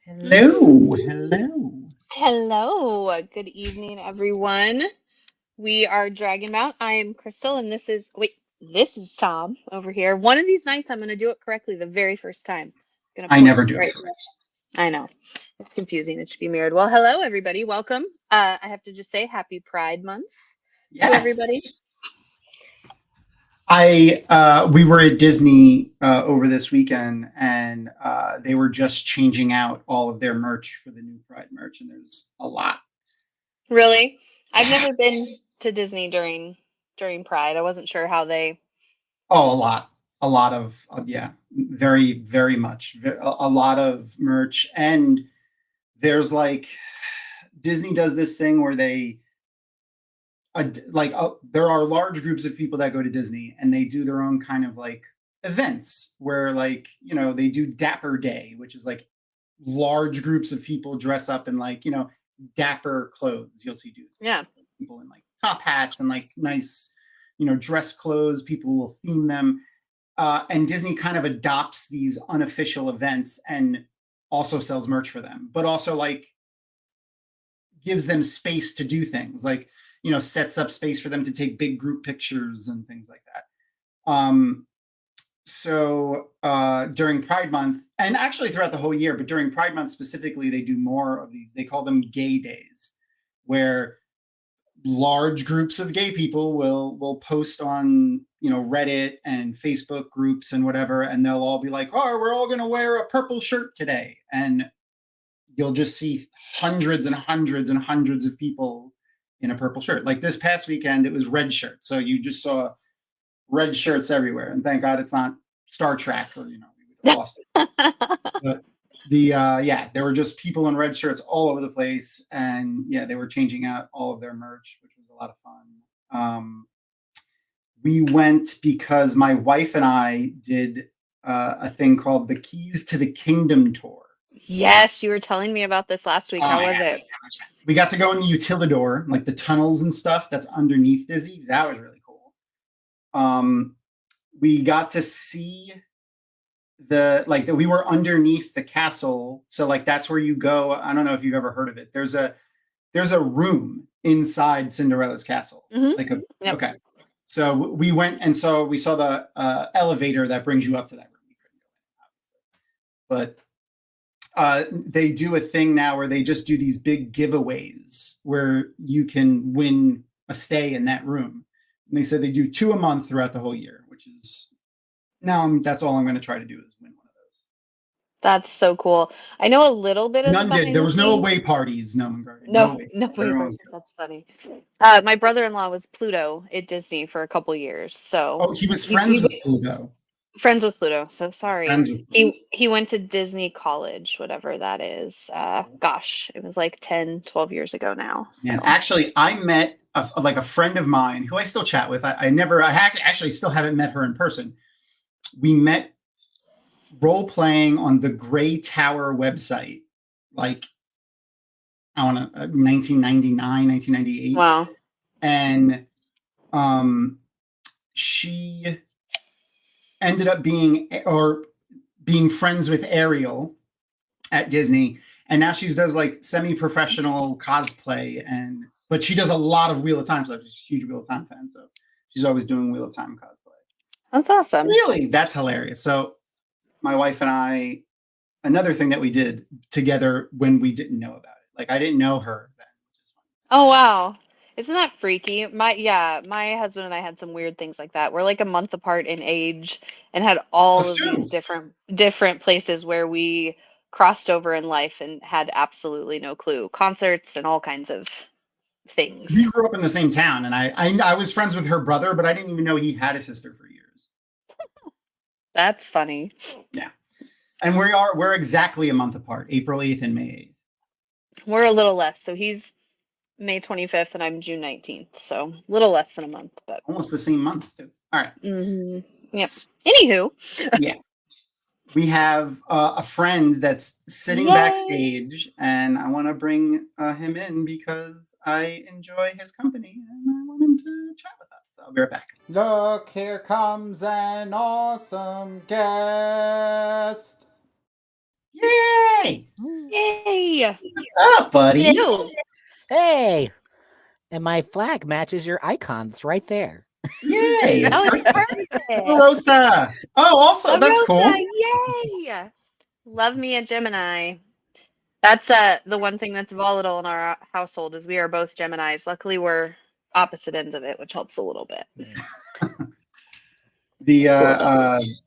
Hello, hello. Hello, good evening, everyone. We are Dragon Mount. I am Crystal, and this is Thom over here. One of these nights, I'm going to do it correctly the very first time. I'm going to I point never in do the it. right direction. I know. It's confusing. It should be mirrored. Well, hello, everybody. Welcome. I have to just say happy Pride Month to everybody. We were at Disney over this weekend, and they were just changing out all of their merch for the new Pride merch, and there's a lot. Really? I've never been to Disney during Pride. I wasn't sure how they. Oh, a lot of very, very much, a lot of merch, and there's like Disney does this thing where they. There are large groups of people that go to Disney and they do their own kind of like events where they do Dapper Day, which is like large groups of people dress up in dapper clothes. You'll see dudes. Yeah. People in like top hats and like nice, dress clothes. People will theme them. And Disney kind of adopts these unofficial events and also sells merch for them, but also like gives them space to do things like, sets up space for them to take big group pictures and things like that. So during Pride Month, and actually throughout the whole year, but during Pride Month specifically, they do more of these. They call them gay days, where large groups of gay people will post on, Reddit and Facebook groups and whatever, and they'll all be like, oh, we're all going to wear a purple shirt today. And you'll just see hundreds and hundreds and hundreds of people in a purple shirt. Like this past weekend, it was red shirts. So you just saw red shirts everywhere. And thank God it's not Star Trek or, we would have lost it. But there were just people in red shirts all over the place. And they were changing out all of their merch, which was a lot of fun. We went because my wife and I did a thing called the Keys to the Kingdom tour. Yes, you were telling me about this last week. How was it? We got to go in the utilidor, like the tunnels and stuff that's underneath Disney. That was really cool. We got to see we were underneath the castle. So like that's where you go. I don't know if you've ever heard of it. There's a room inside Cinderella's castle. Mm-hmm. Okay. So we went and so we saw the elevator that brings you up to that room. We couldn't go in, obviously. But they do a thing now where they just do these big giveaways where you can win a stay in that room. And they said they do 2 a month throughout the whole year, which is that's all I'm going to try to do is win one of those. That's so cool. I know a little bit of None did. There was no away parties. No away parties. That's funny. My brother-in-law was Pluto at Disney for a couple years. So he was friends with Pluto. Friends with Pluto. So sorry. He went to Disney College, whatever that is. Gosh, it was like 10, 12 years ago now. So. And actually, I met a friend of mine who I still chat with. I actually still haven't met her in person. We met role playing on the Gray Tower website, like I want to 1999, 1998. Wow. And she ended up being friends with Ariel at Disney, and now she does like semi-professional cosplay, but she does a lot of Wheel of Time. So I'm just a huge Wheel of Time fan, so she's always doing Wheel of Time cosplay. That's awesome. Really, that's hilarious. So my wife and I, another thing that we did together when we didn't know about it, like I didn't know her then. Oh wow. Isn't that freaky? My husband and I had some weird things like that. We're like a month apart in age and had all of these different places where we crossed over in life and had absolutely no clue. Concerts and all kinds of things. We grew up in the same town, and I was friends with her brother, but I didn't even know he had a sister for years. That's funny. Yeah. And we're exactly a month apart, April 8th and May 8th. We're a little less. So he's May 25th and I'm June 19th. So a little less than a month, but almost the same months too. All right. Mm-hmm. Yep. Anywho. Yeah. We have a friend that's sitting backstage, and I want to bring him in because I enjoy his company and I want him to chat with us. So I'll be right back. Look, here comes an awesome guest. Yeah! Hey, Yay! what's up, buddy? Ew. Hey, and my flag matches your icons right there. Yay! Oh, it's perfect. perfect. Rosa. Oh, also that's cool. Yay! Love me a Gemini. That's the one thing that's volatile in our household is we are both Geminis. Luckily, we're opposite ends of it, which helps a little bit.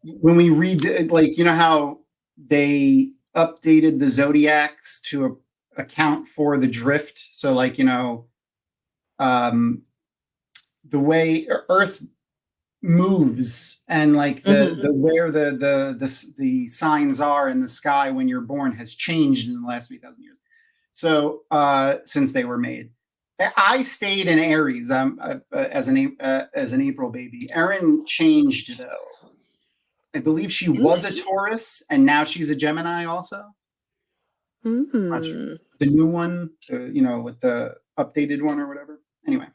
When we read, like, you know how they updated the zodiacs to account for the drift. So, like, you know, the way Earth moves and like the where the signs are in the sky when you're born has changed in the last 3,000 years. So since they were made, I stayed in Aries. As an April baby. Erin changed though. I believe she was a Taurus and now she's a Gemini also. Not sure. The new one, you know, with the updated one or whatever. Anyway.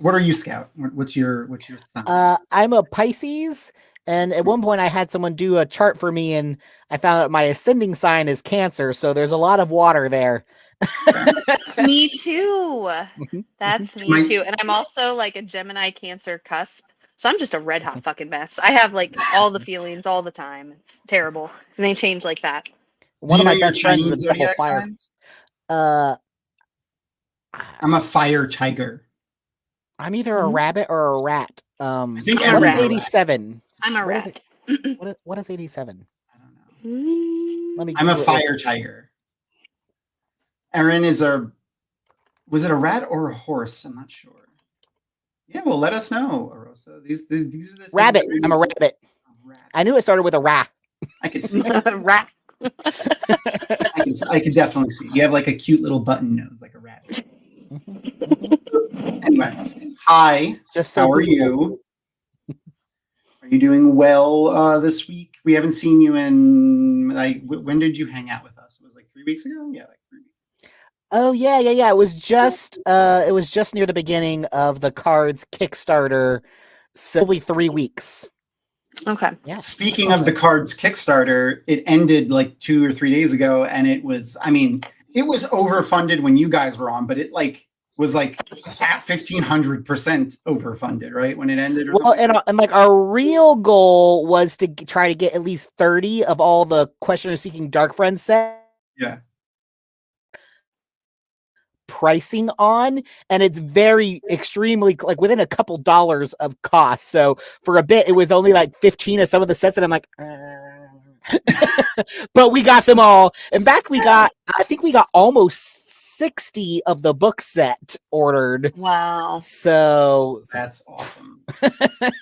What are you, Scout? What's your sign? I'm a Pisces, and at one point I had someone do a chart for me, and I found out my ascending sign is Cancer, so there's a lot of water there. That's me too. That's me too. And I'm also like a Gemini Cancer cusp. So I'm just a red hot fucking mess. I have like all the feelings all the time. It's terrible. And they change like that. One of my best friends is a double fire. I'm a fire tiger. I'm either a rabbit or a rat. I think what is 87? I'm a rat. What is 87? I don't know. Let me. I'm a fire tiger. Erin is was it a rat or a horse? I'm not sure. Yeah, well, let us know, Arosa. These are the rabbit. I'm a rabbit. I knew it started with a rat. I could see rat. I could definitely see. You have like a cute little button nose, like a rabbit. Anyway, hi. How are you? Are you doing well this week? We haven't seen you in like when did you hang out with us? It was like 3 weeks ago. Yeah, like 3 weeks. Oh yeah. It was just near the beginning of the Cards Kickstarter. Simply 3 weeks. Okay. Yeah. Speaking of the Cards Kickstarter, it ended like 2 or 3 days ago, and it was overfunded when you guys were on, but it was like 1,500% overfunded, right? When it ended. Well, and like our real goal was to try to get at least 30 of all the Questioner Seeking Dark Friends set. Yeah. Pricing on, and it's very extremely like within a couple dollars of cost. So for a bit, it was only like 15 of some of the sets, and I'm like, but we got them all. In fact, I think we got almost 60 of the book set ordered. Wow. So that's awesome.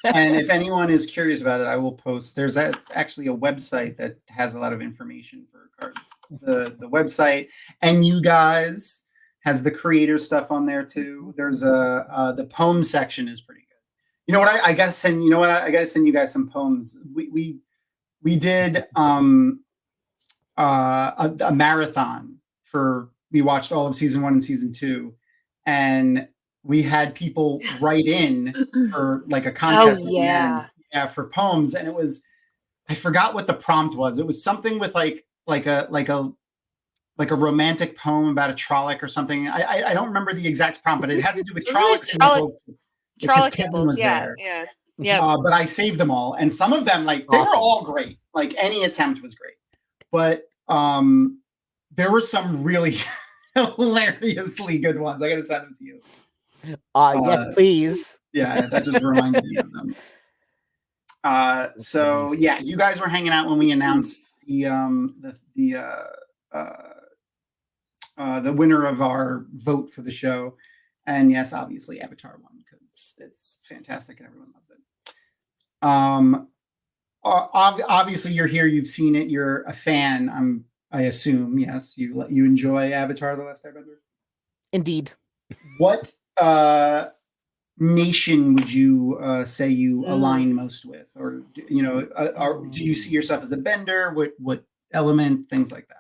And if anyone is curious about it, I will post. There's actually a website that has a lot of information for cards. The website, and you guys has the creator stuff on there too. There's the poem section is pretty good. You know what? I gotta send. You know what? I gotta send you guys some poems. We did a marathon for. We watched all of season 1 and season 2, and we had people write in for like a contest. Oh yeah, for poems, and it was. I forgot what the prompt was. It was something with like a romantic poem about a Trolloc or something. I don't remember the exact prompt, but it had to do with Trollocs. Trolloc Kibbles, yeah. But I saved them all, and some of them, like, they were all great. Like, any attempt was great, but there were some really hilariously good ones. I gotta send them to you. Yes, please. Yeah, that just reminded me of them. So yeah, you guys were hanging out when we announced the winner of our vote for the show, and yes, obviously Avatar won because it's fantastic and everyone loves it. Obviously you're here, you've seen it, you're a fan. I assume, yes, you enjoy Avatar: The Last Airbender. Indeed. What nation would you say you align most with, or do you see yourself as a bender? What element, things like that?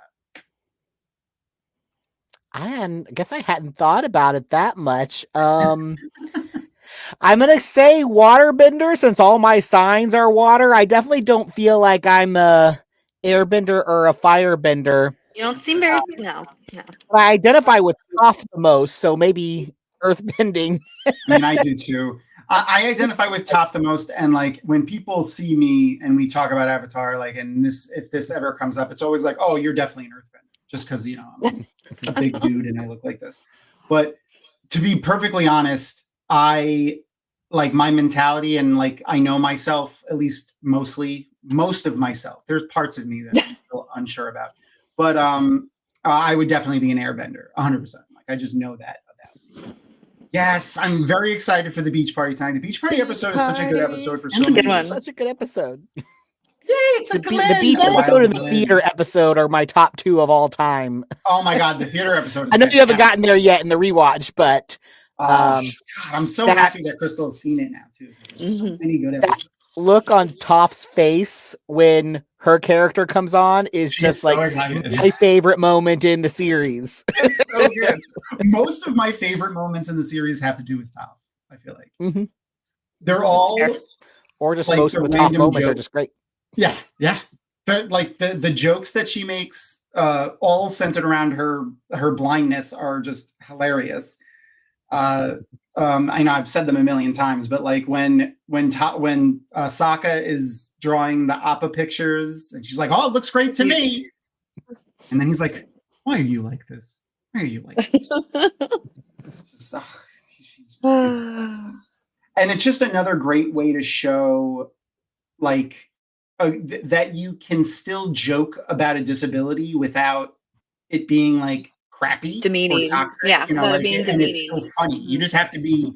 I guess I hadn't thought about it that much. I'm gonna say waterbender since all my signs are water. I definitely don't feel like I'm a airbender or a firebender. You don't seem very no. But I identify with Toph the most, so maybe earthbending. I mean, I do too. I identify with Toph the most, and like when people see me and we talk about Avatar, like, and if this ever comes up, it's always like, oh, you're definitely an earthbender, just because I'm a big dude and I look like this. But to be perfectly honest, I like my mentality, and like I know myself, at least most of myself. There's parts of me that I'm still unsure about, but I would definitely be an airbender, 100%. Like I just know that about me. Yes, I'm very excited for the beach party tonight. The beach party episode is such a good episode for so many reasons. Such a good episode. Yeah, it's the beach episode and the theater episode are my top 2 of all time. Oh my god, the theater episode. I know you haven't gotten there yet in the rewatch, but God, I'm so happy that Crystal's seen it now too. There's so many good episodes. Look on Toph's face when her character comes on is just like my favorite moment in the series. It's so good. Most of my favorite moments in the series have to do with Toph. I feel like they're all, or just like most of the Toph moments are just great. Yeah. They're like the jokes that she makes, all centered around her blindness, are just hilarious. I know I've said them a million times, but like when Sokka is drawing the Appa pictures and she's like, "Oh, it looks great to me," and then he's like, "Why are you like this? Why are you like this?" And it's just another great way to show like that you can still joke about a disability without it being like crappy, demeaning, toxic, yeah, like, being and demeaning. It's still funny. You just have to be,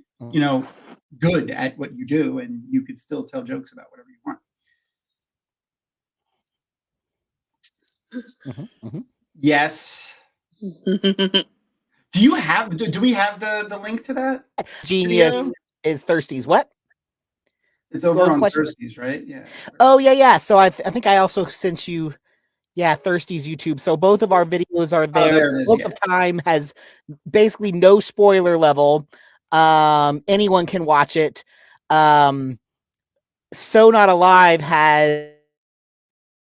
good at what you do, and you could still tell jokes about whatever you want. Yes. Do we have the link to that? Genius video? Is Thirsties. What? It's over on Thirsties, right? Yeah. Oh yeah. So I think I also sent you. Yeah, Thirsties YouTube. So both of our videos are there. There it is, Book of Time has basically no spoiler level. Anyone can watch it. So Not Alive has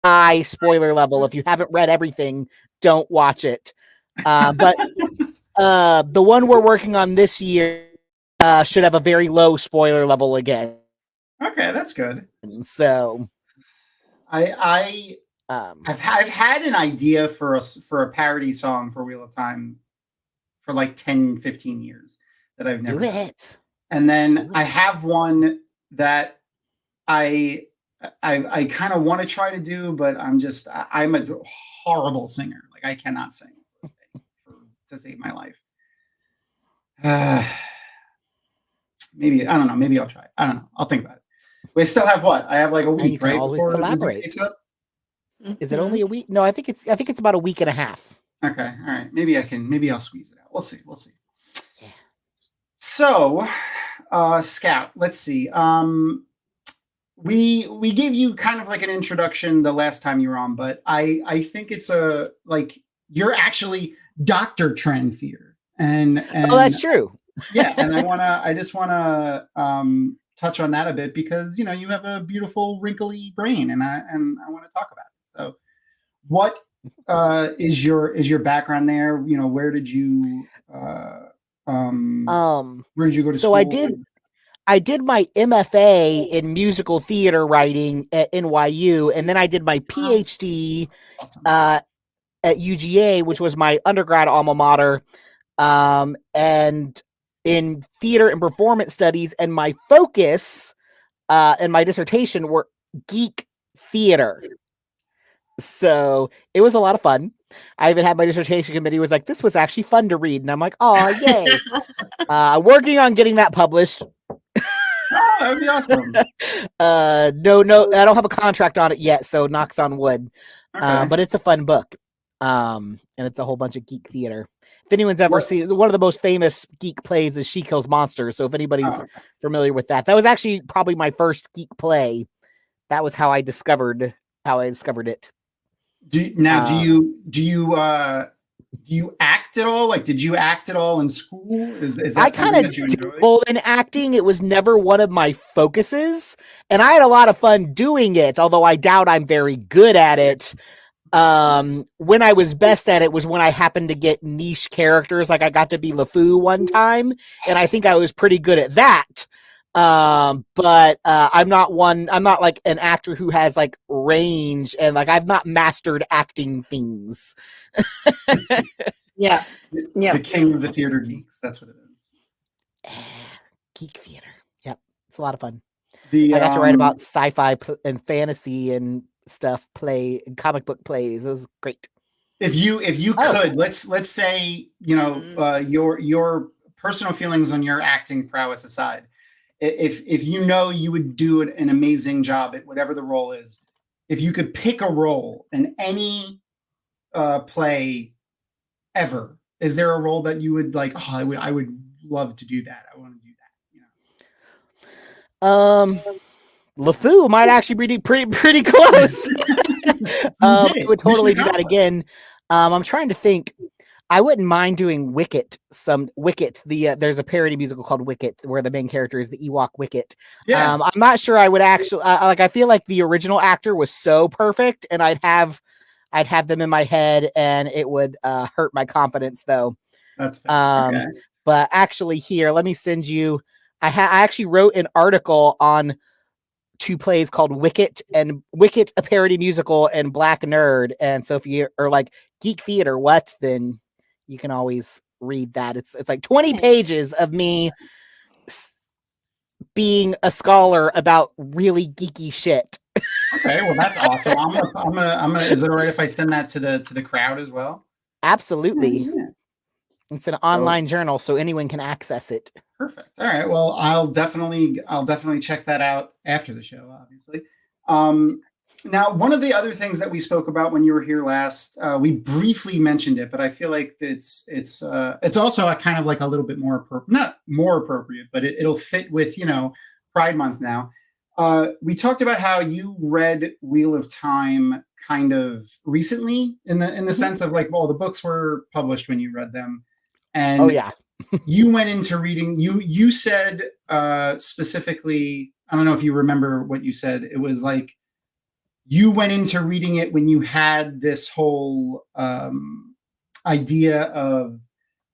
high spoiler level. If you haven't read everything, don't watch it. But the one we're working on this year should have a very low spoiler level again. Okay, that's good. So I've had an idea for a parody song for Wheel of Time for like 10, 15 years that I've never done. And then I have one that I kind of want to try to do, but I'm a horrible singer. Like I cannot sing to save my life. Maybe, I don't know. Maybe I'll try. I don't know. I'll think about it. We still have what? I have like a week, right? Always collaborate. Is it only a week? No, I think it's about a week and a half. Okay, all right. Maybe I'll squeeze it out. We'll see. Yeah. So, Scout, let's see. We gave you kind of like an introduction the last time you were on, but I think it's you're actually Dr. Tranfear. And oh, that's true. Yeah, and I just wanna touch on that a bit because you have a beautiful wrinkly brain, and I want to talk about it. So, what is your background there? Where did you where did you go to school? So I did my MFA in musical theater writing at NYU, and then I did my PhD at UGA, which was my undergrad alma mater, and in theater and performance studies, and my focus and my dissertation were geek theater. So it was a lot of fun. I even had my dissertation committee was like, this was actually fun to read. And I'm like, oh, yay. Working on getting that published. Oh, that would be awesome. No, I don't have a contract on it yet, so knocks on wood. Okay. But it's a fun book. And it's a whole bunch of geek theater. If anyone's ever seen, one of the most famous geek plays is She Kills Monsters. So if anybody's familiar with that was actually probably my first geek play. That was how I discovered it. Do you act at all? Like, did you act at all in school? Is that I kind of dabbled in acting. It was never one of my focuses, and I had a lot of fun doing it. Although I doubt I'm very good at it. When I was best at it was when I happened to get niche characters. Like I got to be LeFou one time, and I think I was pretty good at that. But I'm not like an actor who has like range, and like I've not mastered acting things. Yeah. The king of the theater geeks. That's what it is. Geek theater. Yep. It's a lot of fun. I got to write about sci-fi and fantasy and stuff, comic book plays. It was great. If you could, let's say, your personal feelings on your acting prowess aside, if you would do an amazing job at whatever the role is, if you could pick a role in any play ever, is there a role that you would like? Oh, I would love to do that. I want to do that. LeFou might actually be pretty close. I would totally do that again. I'm trying to think. I wouldn't mind doing Wicket. There's a parody musical called Wicket where the main character is the Ewok Wicket. Yeah. I'm not sure I would actually I feel like the original actor was so perfect, and I'd have them in my head, and it would hurt my confidence though. That's fair. Okay. But actually, here, let me send you. I actually wrote an article on 2 plays called Wicket, a parody musical, and Black Nerd. And so if you are like geek theater, then you can always read that. It's like 20 pages of me being a scholar about really geeky shit. Okay, well that's awesome. I'm gonna. Is it alright if I send that to the crowd as well? Absolutely. Yeah. It's an online journal, so anyone can access it. Perfect. All right. Well, I'll definitely check that out after the show, obviously. Now, one of the other things that we spoke about when you were here last, we briefly mentioned it, but I feel like it's also a kind of like a little bit more not more appropriate, but it'll fit with Pride Month now. We talked about how you read Wheel of Time kind of recently in the sense of like, well, the books were published when you read them, and oh yeah. You went into reading. You said specifically, I don't know if you remember what you said. It was like you went into reading it when you had this whole idea of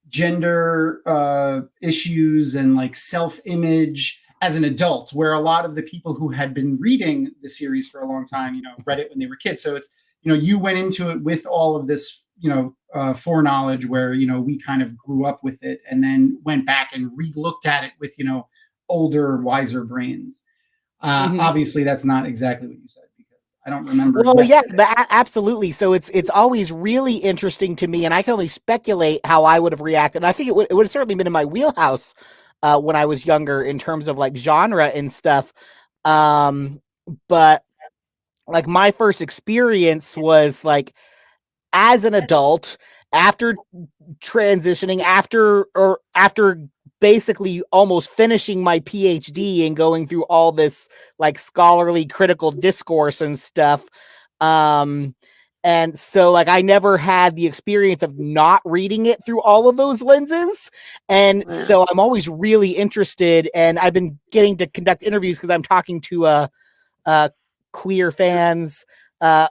gender issues and like self-image as an adult, where a lot of the people who had been reading the series for a long time, read it when they were kids. So it's, you went into it with all of this, foreknowledge where, we kind of grew up with it and then went back and re-looked at it with, older, wiser brains. Obviously that's not exactly what you said, because I don't remember. Well, yeah, absolutely. So it's always really interesting to me, and I can only speculate how I would have reacted. And I think it would have certainly been in my wheelhouse when I was younger in terms of like genre and stuff. But like my first experience was like as an adult, after transitioning, after basically almost finishing my PhD and going through all this like scholarly critical discourse and stuff. And so like I never had the experience of not reading it through all of those lenses. And so I'm always really interested, and I've been getting to conduct interviews because I'm talking to queer fans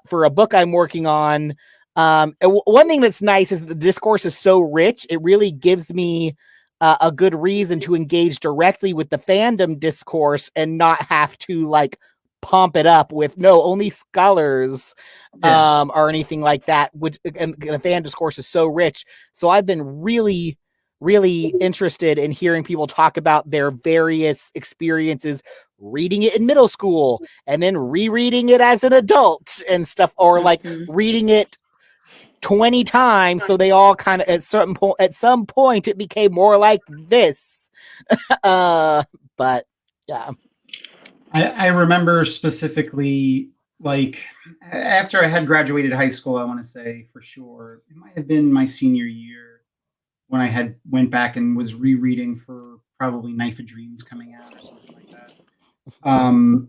for a book I'm working on. And one thing that's nice is that the discourse is so rich. It really gives me a good reason to engage directly with the fandom discourse and not have to like pump it up with only scholars or anything like that. And the fan discourse is so rich. So I've been really, really interested in hearing people talk about their various experiences reading it in middle school and then rereading it as an adult and stuff, or like reading it 20 times, so they all kind of at some point it became more like this. But yeah, I remember specifically like after I had graduated high school, I want to say for sure it might have been my senior year when I went back and was rereading for probably Knife of Dreams coming out or something like that.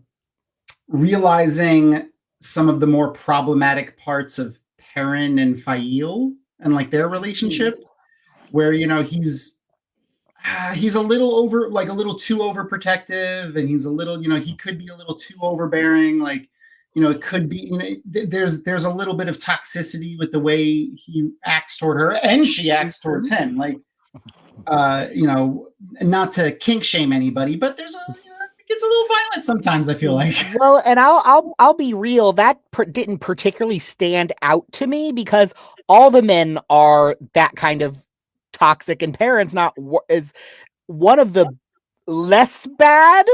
Realizing some of the more problematic parts of Perrin and Fail and like their relationship, where he's a little too overprotective, and he's a little he could be a little too overbearing. Like you know, it could be, you know, there's a little bit of toxicity with the way he acts toward her, and she acts towards him. Like, you know, not to kink shame anybody, but there's it gets a little violent sometimes, I feel like. Well, and I'll be real. That didn't particularly stand out to me because all the men are that kind of toxic, and Perrin's not is one of the less bad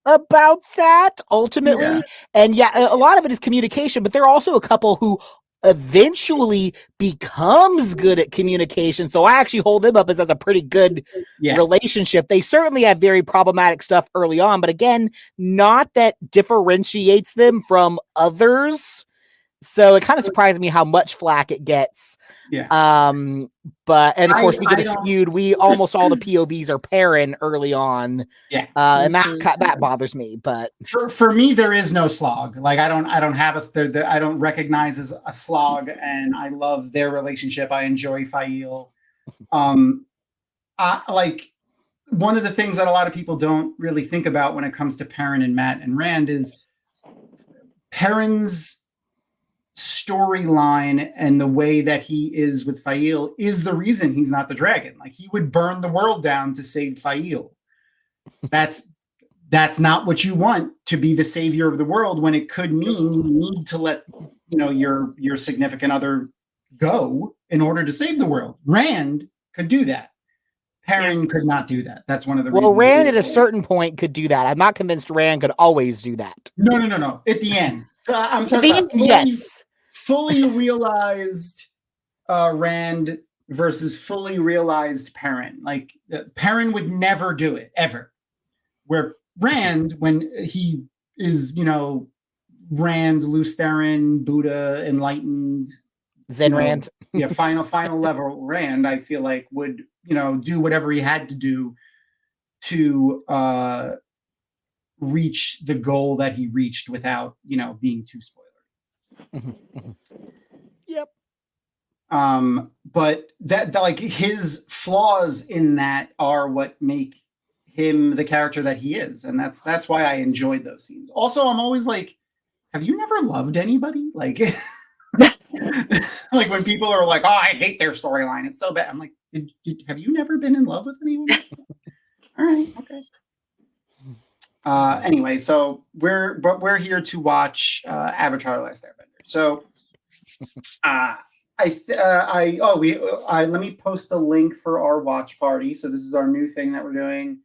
about that ultimately. Yeah. And yeah, a lot of it is communication, but there are also a couple who eventually becomes good at communication. So I actually hold them up as a pretty good relationship. They certainly have very problematic stuff early on, but again, not that differentiates them from others. So it kind of surprised me how much flack it gets. Yeah. But and of course we get skewed. We almost all the POVs are Perrin early on. Yeah. And that bothers me. But for me, there is no slog. Like I don't have I don't recognize as a slog, and I love their relationship. I enjoy Fail. Like one of the things that a lot of people don't really think about when it comes to Perrin and Matt and Rand is Perrin's storyline and the way that he is with Fail is the reason he's not the dragon. Like he would burn the world down to save Fail. That's not what you want, to be the savior of the world, when it could mean you need to let your significant other go in order to save the world. Rand could do that. Perrin could not do that. That's one of the reasons. Well, Rand at a certain point could do that. I'm not convinced Rand could always do that. No. At the end. I'm talking about fully realized Rand versus fully realized Perrin. Like Perrin would never do it ever. Where Rand, when he is, Rand, Lutheran, Buddha, enlightened, Zen Rand, final level Rand, I feel like would do whatever he had to do to reach the goal that he reached without being too spoilery. Yep. But that like his flaws in that are what make him the character that he is, and that's why I enjoyed those scenes. Also, I'm always like, have you never loved anybody? Like, like when people are like, oh, I hate their storyline, it's so bad. I'm like, have you never been in love with anyone? All right, okay. Anyway, so we're here to watch Avatar: The Last Airbender. So, let me post the link for our watch party. So this is our new thing that we're doing,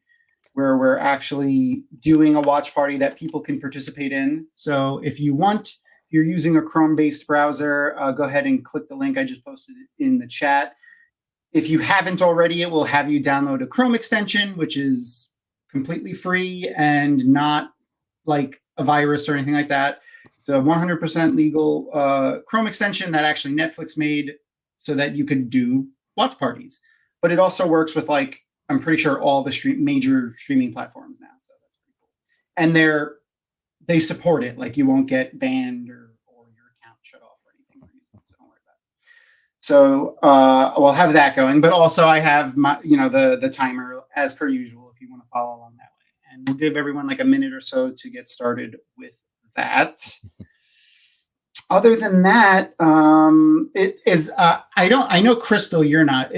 where we're actually doing a watch party that people can participate in. So if you're using a Chrome-based browser, go ahead and click the link I just posted in the chat. If you haven't already, it will have you download a Chrome extension, which is completely free and not like a virus or anything like that. It's a 100% legal Chrome extension that actually Netflix made so that you could do watch parties. But it also works with, like, I'm pretty sure all the major streaming platforms now. So that's pretty cool. And they support it. Like, you won't get banned or your account shut off or anything. So don't worry about it. So we'll have that going. But also I have my, the timer as per usual if you want to follow along that way. And we'll give everyone like a minute or so to get started with that. Other than that, it is. I know, Crystal, you're not.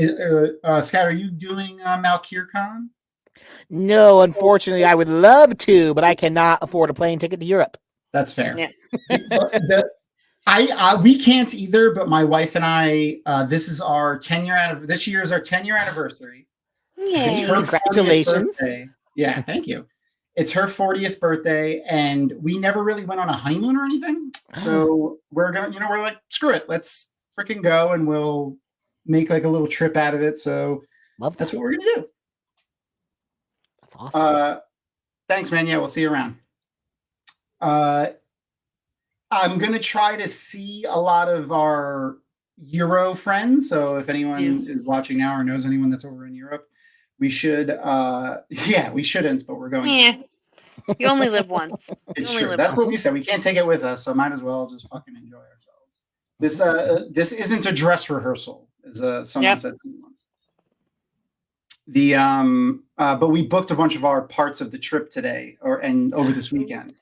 Scott, are you doing Malkir-Con? No, unfortunately, I would love to, but I cannot afford a plane ticket to Europe. That's fair. Yeah. We can't either. But my wife and I, this is our 10-year anniversary. This year is our 10-year anniversary. Yay. Congratulations! Yeah, thank you. It's her 40th birthday, and we never really went on a honeymoon or anything. So we're we're like, screw it, let's freaking go, and we'll make like a little trip out of it. So that's what we're gonna do. That's awesome. Thanks, man. Yeah, we'll see you around. I'm gonna try to see a lot of our Euro friends. So if anyone is watching now or knows anyone that's over in Europe, we should, we shouldn't, but we're going. Yeah. You only live once. It's true. That's what we said. We can't take it with us, so might as well just fucking enjoy ourselves. This isn't a dress rehearsal, as someone said to me once. But we booked a bunch of our parts of the trip today, and over this weekend.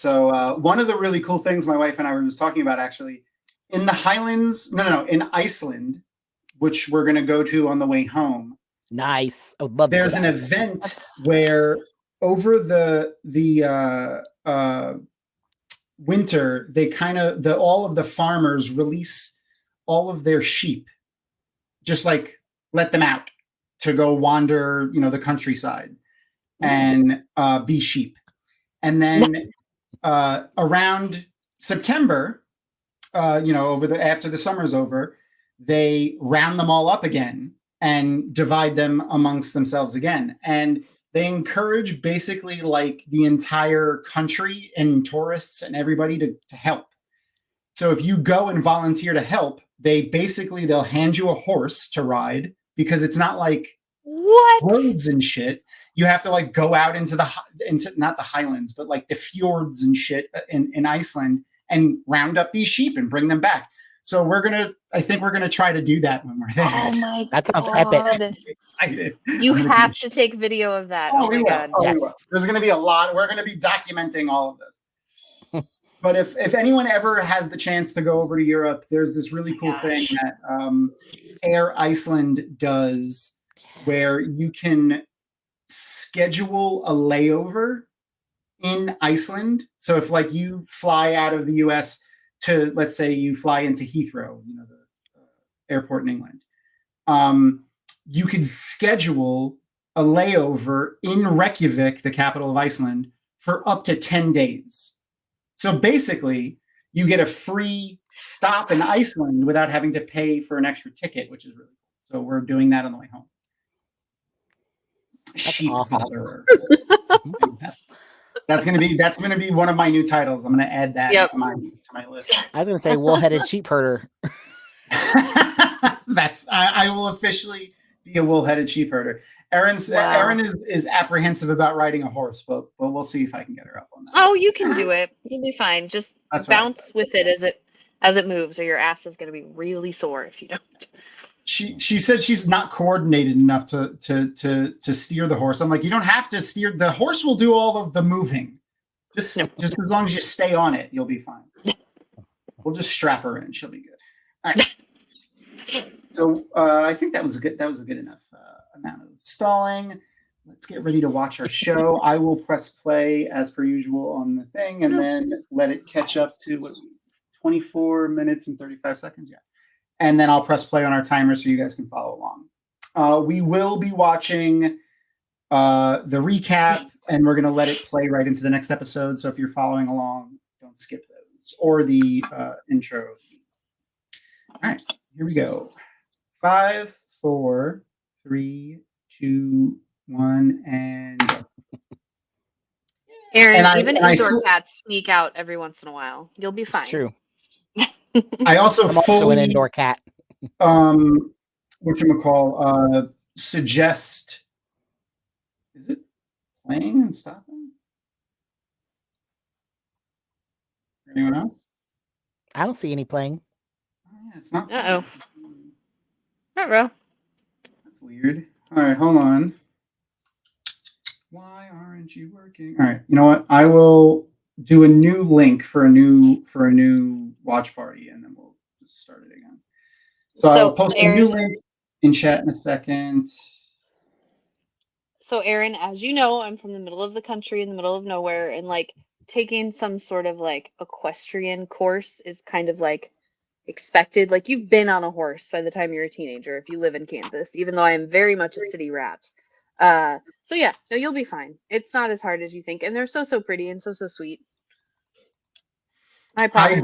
So one of the really cool things my wife and I were just talking about, actually, in the Highlands, in Iceland, which we're going to go to on the way home. Nice. I would love. There's an event where over the winter, they all of the farmers release all of their sheep, just like let them out to go wander, the countryside and be sheep. And then around September, after the summer's over, they round them all up again and divide them amongst themselves again. And they encourage basically like the entire country and tourists and everybody to help. So if you go and volunteer to help, they'll hand you a horse to ride, because it's not like roads and shit. You have to like go out into not the highlands, but like the fjords and shit in Iceland and round up these sheep and bring them back. So I think we're gonna try to do that when we're there. Oh my That sounds epic. You have to take video of that. Oh my God. Yes. There's gonna be a lot. We're gonna be documenting all of this. But if anyone ever has the chance to go over to Europe, there's this really cool thing that Air Iceland does, where you can schedule a layover in Iceland. So if like you fly out of the US to, let's say you fly into Heathrow, the airport in England, you could schedule a layover in Reykjavik, the capital of Iceland, for up to 10 days. So basically, you get a free stop in Iceland without having to pay for an extra ticket, which is really cool. So we're doing that on the way home. Sheep botherer. That's gonna be one of my new titles. I'm gonna add that to my list. I was gonna say wool-headed sheep herder. I will officially be a wool-headed sheep herder. Erin is apprehensive about riding a horse, but we'll see if I can get her up on that. Oh, you can do it. You'll be fine. Just bounce with it as it moves, or your ass is gonna be really sore if you don't. She said she's not coordinated enough to steer the horse. I'm like, you don't have to steer. The horse will do all of the moving. Just as long as you stay on it, you'll be fine. We'll just strap her in. She'll be good. All right. So I think that was a good enough amount of stalling. Let's get ready to watch our show. I will press play as per usual on the thing, and then let it catch up to 24 minutes and 35 seconds. Yeah. And then I'll press play on our timer so you guys can follow along. We will be watching the recap, and we're going to let it play right into the next episode. So if you're following along, don't skip those, or the intro. All right, here we go. 5, 4, 3, 2, 1, and go. Aaron, even indoor cats sneak out every once in a while. You'll be fine. It's true. I also I'm also an indoor cat. Whatchamacall, suggest, is it playing and stopping? Anyone else? I don't see any playing. Oh, yeah, it's not. Uh-oh. Uh-oh. That's weird. All right, hold on. Why aren't you working? All right, you know what? I will do a new link for a new watch party, and then we'll just start it again. So I'll post a new link in chat in a second. So Aaron, as you know, I'm from the middle of the country, in the middle of nowhere, and like taking some sort of like equestrian course is kind of like expected. Like you've been on a horse by the time you're a teenager if you live in Kansas, even though I am very much a city rat. So yeah, no, you'll be fine. It's not as hard as you think, and they're so pretty and so sweet. My dad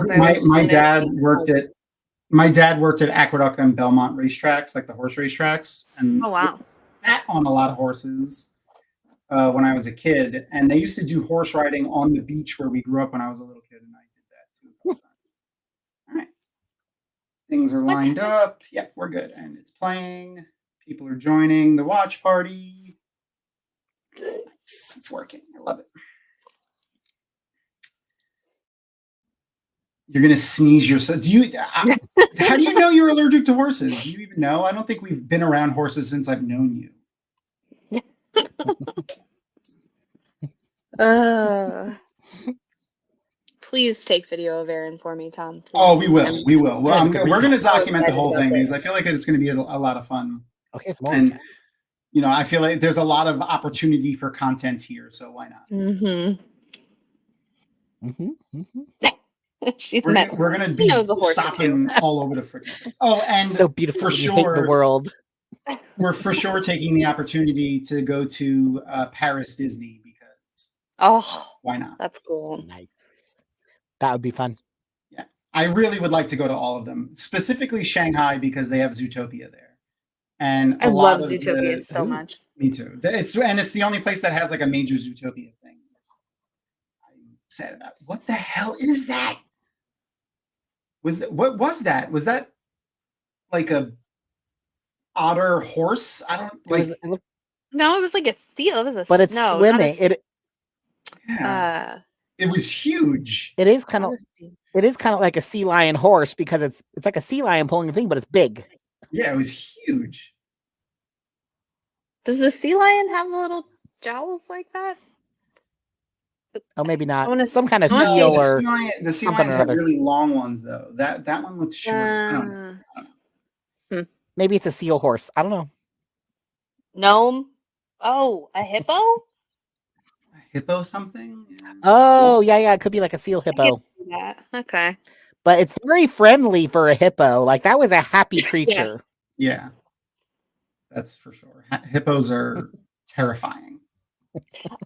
worked at Aqueduct and Belmont racetracks, like the horse racetracks, and oh wow, sat on a lot of horses when I was a kid, and they used to do horse riding on the beach where we grew up when I was a little kid, and I did that too a couple times. All right, things are lined up. Yep, we're good, and it's playing. People are joining the watch party. It's working. I love it. You're gonna sneeze yourself. How do you know you're allergic to horses? Do you even know? I don't think we've been around horses since I've known you. Please take video of Aaron for me, Thom. Please. Oh, we will. We will. Well, we're going to document the excited whole about thing because this. I feel like it's going to be a lot of fun. Okay, some more. And I feel like there's a lot of opportunity for content here, so why not? She's we're going to be stopping all over the freaking place. Oh, and so beautiful. For sure, hate the world. We're for sure taking the opportunity to go to Paris Disney because why not? That's cool. Nice. That would be fun. Yeah, I really would like to go to all of them, specifically Shanghai because they have Zootopia there. And I love Zootopia so much. Me too. It's the only place that has like a major Zootopia thing. I'm sad about. What the hell is that? What was that? Was that like a otter horse? I don't like. No, it was like a seal. It was but it's swimming. It was huge. It is kind of. It is kind of like a sea lion horse because it's like a sea lion pulling a thing, but it's big. Yeah, it was huge. Does the sea lion have little jowls like that? Oh, maybe not. Some kind of seal or the sea lions have really long ones though. That one looks short. I don't know. Maybe it's a seal horse. I don't know. Gnome? Oh, a hippo? A hippo something? Yeah. Oh, yeah. It could be like a seal hippo. Yeah. Okay. But it's very friendly for a hippo. Like that was a happy creature. Yeah. That's for sure. Hippos are terrifying.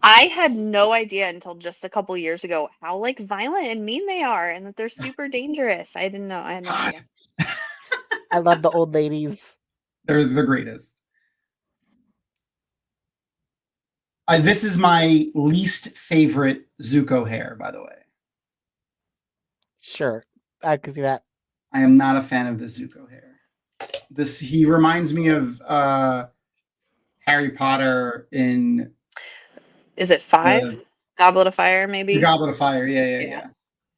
I had no idea until just a couple years ago how like violent and mean they are and that they're super dangerous. I didn't know. I had no idea. I love the old ladies. They're the greatest. This is my least favorite Zuko hair, by the way. Sure. I could see that. I am not a fan of the Zuko hair. He reminds me of Harry Potter in... Is it 5? Goblet of Fire, maybe? The Goblet of Fire, yeah.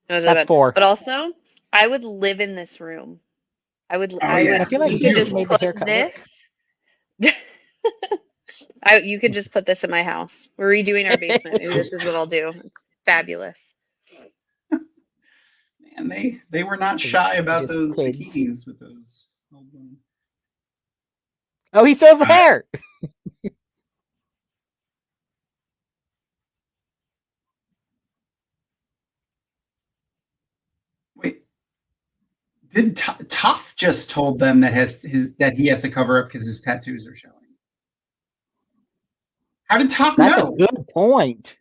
That's 4. But also, I would live in this room. I would. I feel like you could just put this. You could just put this in my house. We're redoing our basement. Maybe this is what I'll do. It's fabulous. Man, they were not shy about those bikinis with those. Oh, he still has the hair. Wait, did Toph just told them that he has to cover up because his tattoos are showing? How did Toph know? That's a good point.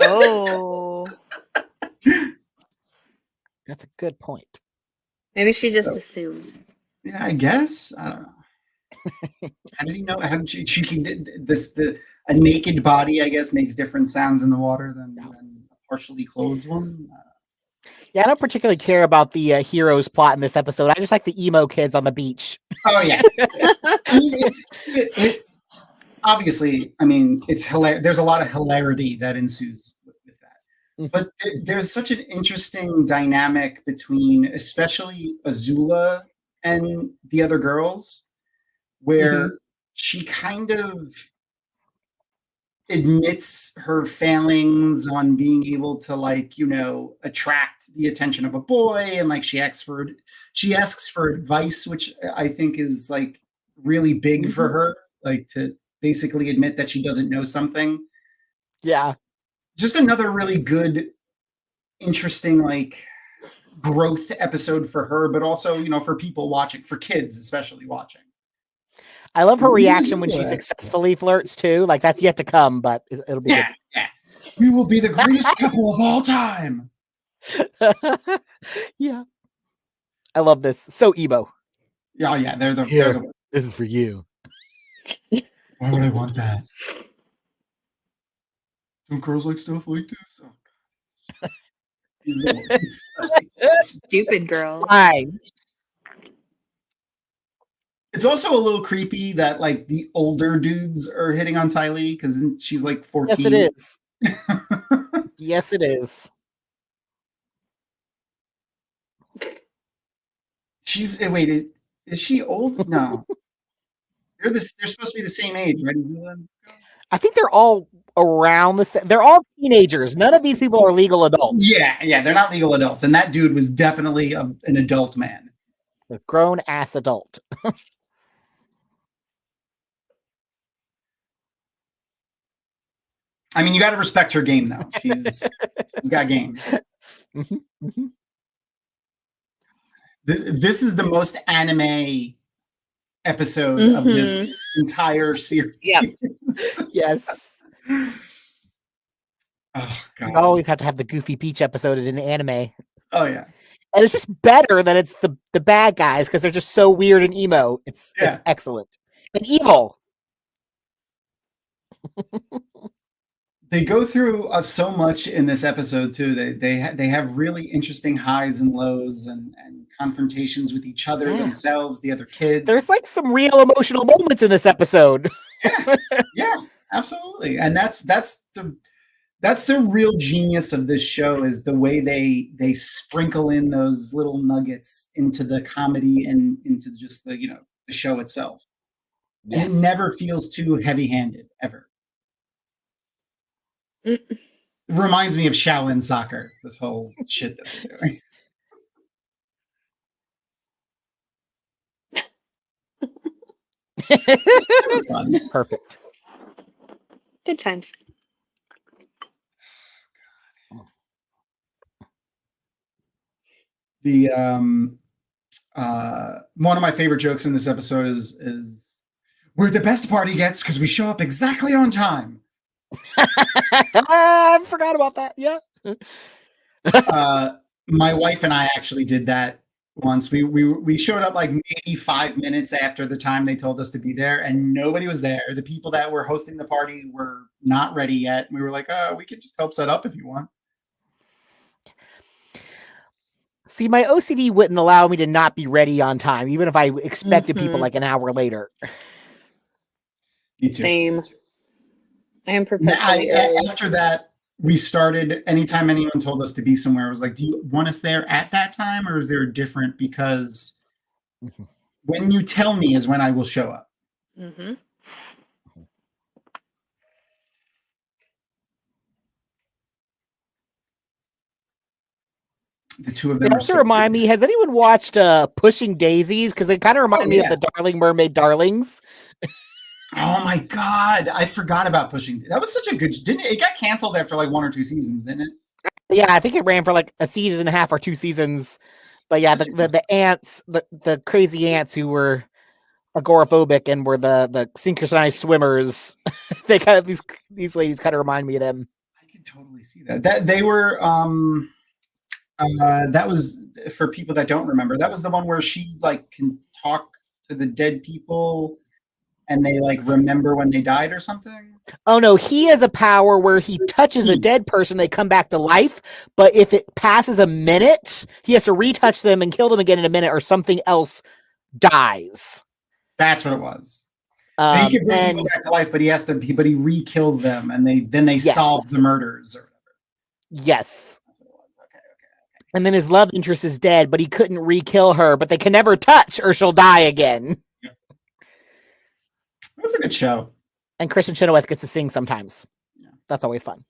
Oh, that's a good point. Maybe she just assumed. Yeah, I guess. I don't know. How did he know? How did she can a naked body, I guess, makes different sounds in the water than a partially closed one. Yeah, I don't particularly care about the hero's plot in this episode. I just like the emo kids on the beach. Oh yeah. Obviously, I mean, it's hilarious. There's a lot of hilarity that ensues with that. But there's such an interesting dynamic between, especially Azula and the other girls, where she kind of admits her failings on being able to, like, attract the attention of a boy, and like she asks for advice, which I think is like really big for her, like to basically admit that she doesn't know something. Yeah. Just another really good, interesting, like, growth episode for her, but also, for people watching, for kids especially watching. I love her reaction when she successfully flirts too. Like that's yet to come, but it'll be good. Yeah. We will be the greatest couple of all time. Yeah. I love this. So emo. Oh yeah, they're the This is for you. Why would I want that? Don't girls like stuff like this? Oh, God. Stupid girls. Fine. It's also a little creepy that like the older dudes are hitting on Ty Lee because she's like 14. Yes, it is. Yes, it is. Is she old? No. They're supposed to be the same age, right? I think they're all around they're all teenagers. None of these people are legal adults. Yeah, they're not legal adults. And that dude was definitely an adult man. A grown ass adult. I mean, you got to respect her game, though. She's got game. This is the most anime episode of this entire series. Yeah. Yes. Oh God. You always have to have the Goofy Peach episode in an anime. Oh yeah. And it's just better that it's the bad guys because they're just so weird and emo. It's excellent. And evil. They go through so much in this episode too. They have really interesting highs and lows and confrontations with each other, themselves, the other kids. There's like some real emotional moments in this episode. Yeah, absolutely. And that's the real genius of this show, is the way they sprinkle in those little nuggets into the comedy and into just the show itself. Yes. And it never feels too heavy-handed ever. It reminds me of Shaolin soccer, this whole shit that they're doing. It was fun. Perfect. Good times. The one of my favorite jokes in this episode is we're the best party gets because we show up exactly on time. I forgot about that. Yeah. My wife and I actually did that once. We showed up like maybe 5 minutes after the time they told us to be there, and nobody was there. The people that were hosting the party were not ready yet. We were like, we could just help set up if you want. See, my OCD wouldn't allow me to not be ready on time, even if I expected people like an hour later. Me too. Same. I am perpetually after that, we started, anytime anyone told us to be somewhere, I was like, do you want us there at that time, or is there a different? Because when you tell me is when I will show up. Mm-hmm. The two of them they also remind me, has anyone watched Pushing Daisies? Because they kind of remind me of the Darling Mermaid Darlings. Oh my God, I forgot about Pushing. That was such a good. Didn't it got canceled after like 1 or 2 seasons? Didn't it? Yeah, I think it ran for like a season and a half or 2 seasons. But yeah, the ants, the crazy ants who were agoraphobic and were the synchronized swimmers. They kind of these ladies kind of remind me of them. I can totally see that. That they were. That was, for people that don't remember, that was the one where she like can talk to the dead people and they like remember when they died or something. Oh no, he has a power where he touches a dead person, they come back to life, but if it passes a minute, he has to retouch them and kill them again in a minute, or something else dies. That's what it was. So he can bring people back to life, but he re-kills them, and they solve the murders or whatever. Yes. And then his love interest is dead, but he couldn't re-kill her, but they can never touch or she'll die again. Yep. That's a good show. And Kristen Chenoweth gets to sing sometimes. Yeah. That's always fun.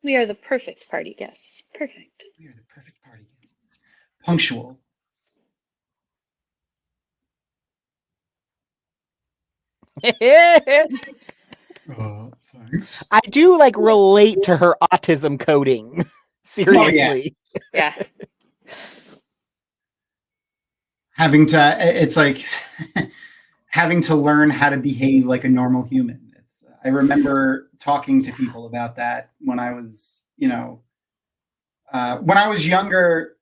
We are the perfect party guests. Perfect. We are the perfect party guests. Punctual. Thanks. I do like relate to her autism coding. Seriously. Oh, yeah. It's like having to learn how to behave like a normal human. I remember talking to people about that when I was, when I was younger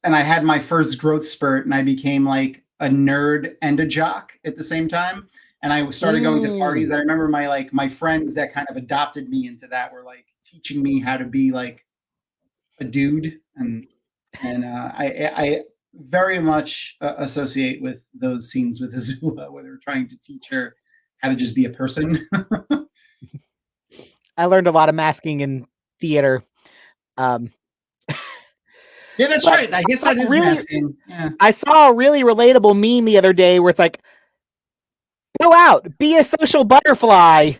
and I had my first growth spurt and I became like a nerd and a jock at the same time. And I started going to parties. I remember my friends that kind of adopted me into that were like teaching me how to be like a dude, and I very much associate with those scenes with Azula where they were trying to teach her how to just be a person. I learned a lot of masking in theater. Yeah, that's But right. I guess that is really- masking. Yeah. I saw a really relatable meme the other day where it's like, go out, be a social butterfly,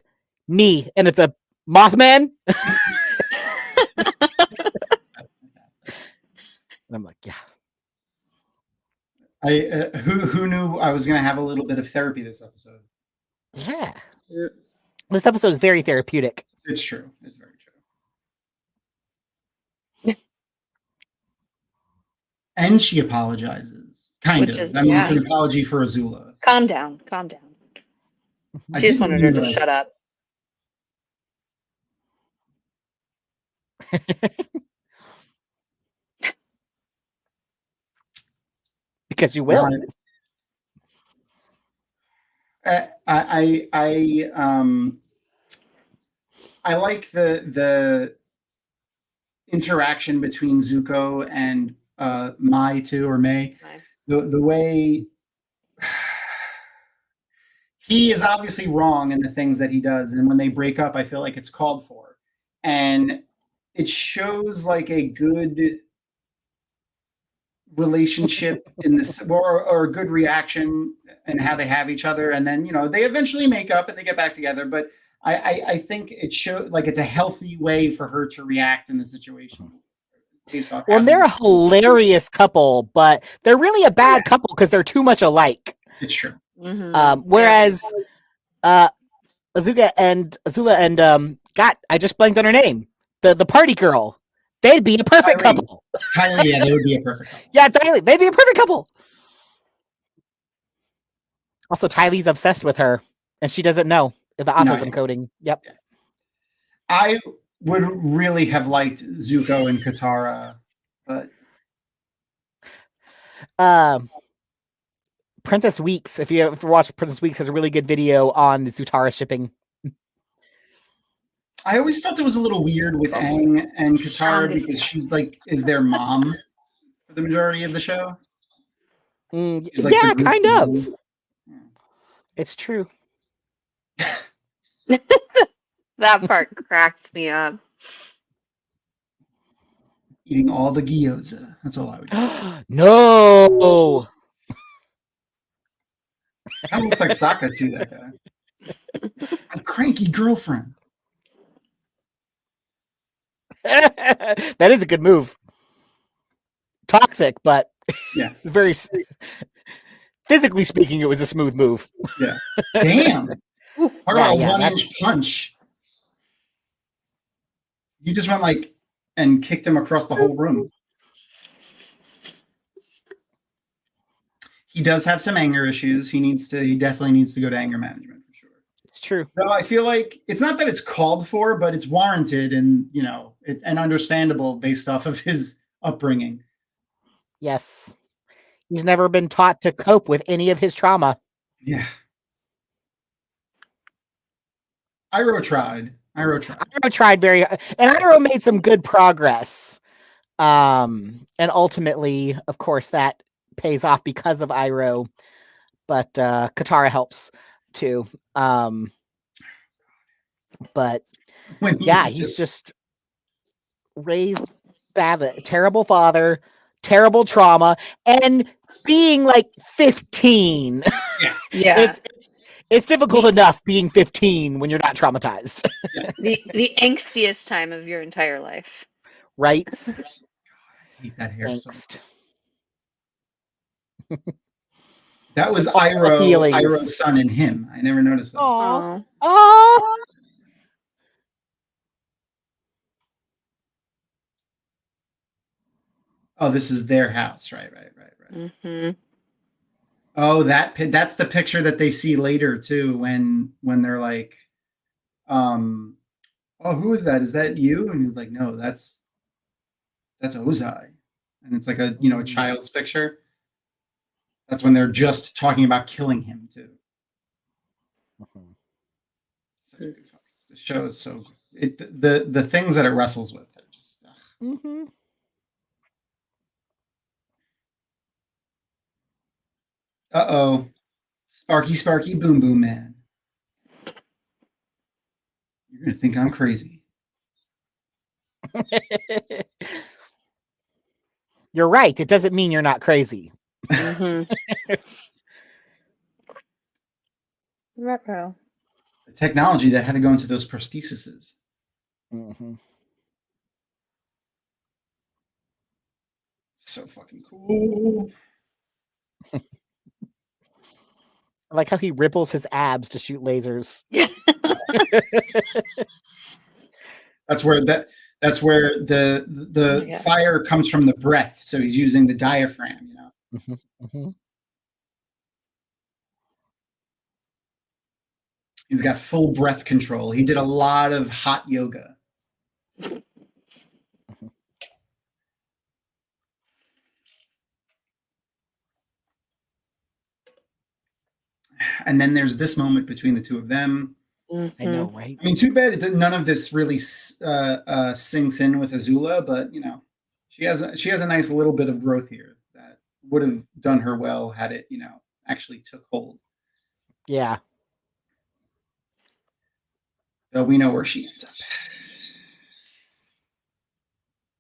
me, and it's a Mothman. And I'm like, yeah. Who knew I was going to have a little bit of therapy this episode? Yeah. This episode is very therapeutic. It's true. It's very true. And she apologizes. Kind Which of. is- I mean, yeah. it's an apology for Azula. Calm down. Calm down. I She just didn't wanted her to realize- shut up. Because you will. I like the interaction between Zuko and Mai too, or May. Mai. The way he is obviously wrong in the things that he does, and when they break up, I feel like it's called for, and it shows like a good relationship in this, or a good reaction and how they have each other, and then they eventually make up and they get back together. But I think it showed like it's a healthy way for her to react in the situation. Well, and they're a hilarious couple, but they're really a bad couple because they're too much alike. It's true. Mm-hmm. Whereas Azula and God, I just blanked on her name. The party girl. They'd be a perfect Tylee. couple. Tylee, yeah, they would be a perfect couple. Yeah, Tylee, they'd be a perfect couple. Also, Tylee's obsessed with her, and she doesn't know the autism coding. Yep. I would really have liked Zuko and Katara, but Princess Weeks, if you ever watch Princess Weeks, has a really good video on the Zutara shipping. I always felt it was a little weird with Aang and Katara Strongest. because she's like is their mom for the majority of the show. She's like Yeah, the kind group of. leader. It's true. That part cracks me up. Eating all the gyoza. That's all I would do. No. Kind of looks like Sokka too, that guy. A cranky girlfriend. That is a good move. Toxic, but Yeah. it's very physically speaking, it was a smooth move. Yeah. Damn. Talk about a Yeah, 1-inch punch. He just went like and kicked him across the whole room. He does have some anger issues. He definitely needs to go to anger management for sure. It's true. So I feel like it's not that it's called for, but it's warranted and and understandable based off of his upbringing. Yes. He's never been taught to cope with any of his trauma. Yeah. Iroh tried. Iroh tried and Iroh made some good progress. And ultimately, of course, that pays off because of Iroh, but Katara helps too. But yeah, he's just raised bad, terrible father, terrible trauma, and being like 15. Yeah. It's difficult enough being 15 when you're not traumatized. The angstiest time of your entire life. Right? I hate that hair. Angst. That was feelings. Iroh's son in him. I never noticed that. Aw. Oh. Oh. Oh, this is their house. Right. Mm-hmm. Oh, that's the picture that they see later too when they're like, oh, who is that? Is that you? And he's like, no, that's Ozai. And it's like a child's picture. That's when they're just talking about killing him too. Such a good fucking, the show is so the things that it wrestles with are just Mm-hmm. uh-oh. Sparky boom boom man. You're gonna think I'm crazy. You're right. It doesn't mean you're not crazy. Mm-hmm. Retro. The technology that had to go into those prostheses. Mm-hmm. So fucking cool. I like how he ripples his abs to shoot lasers. That's where the fire comes from the breath. So he's using the diaphragm, you know. Mm-hmm. Mm-hmm. He's got full breath control. He did a lot of hot yoga. And then there's this moment between the two of them. I know, right? I mean, too bad none of this really sinks in with Azula, but you know, she has a nice little bit of growth here that would have done her well had it, you know, actually took hold. Yeah. So we know where she ends up.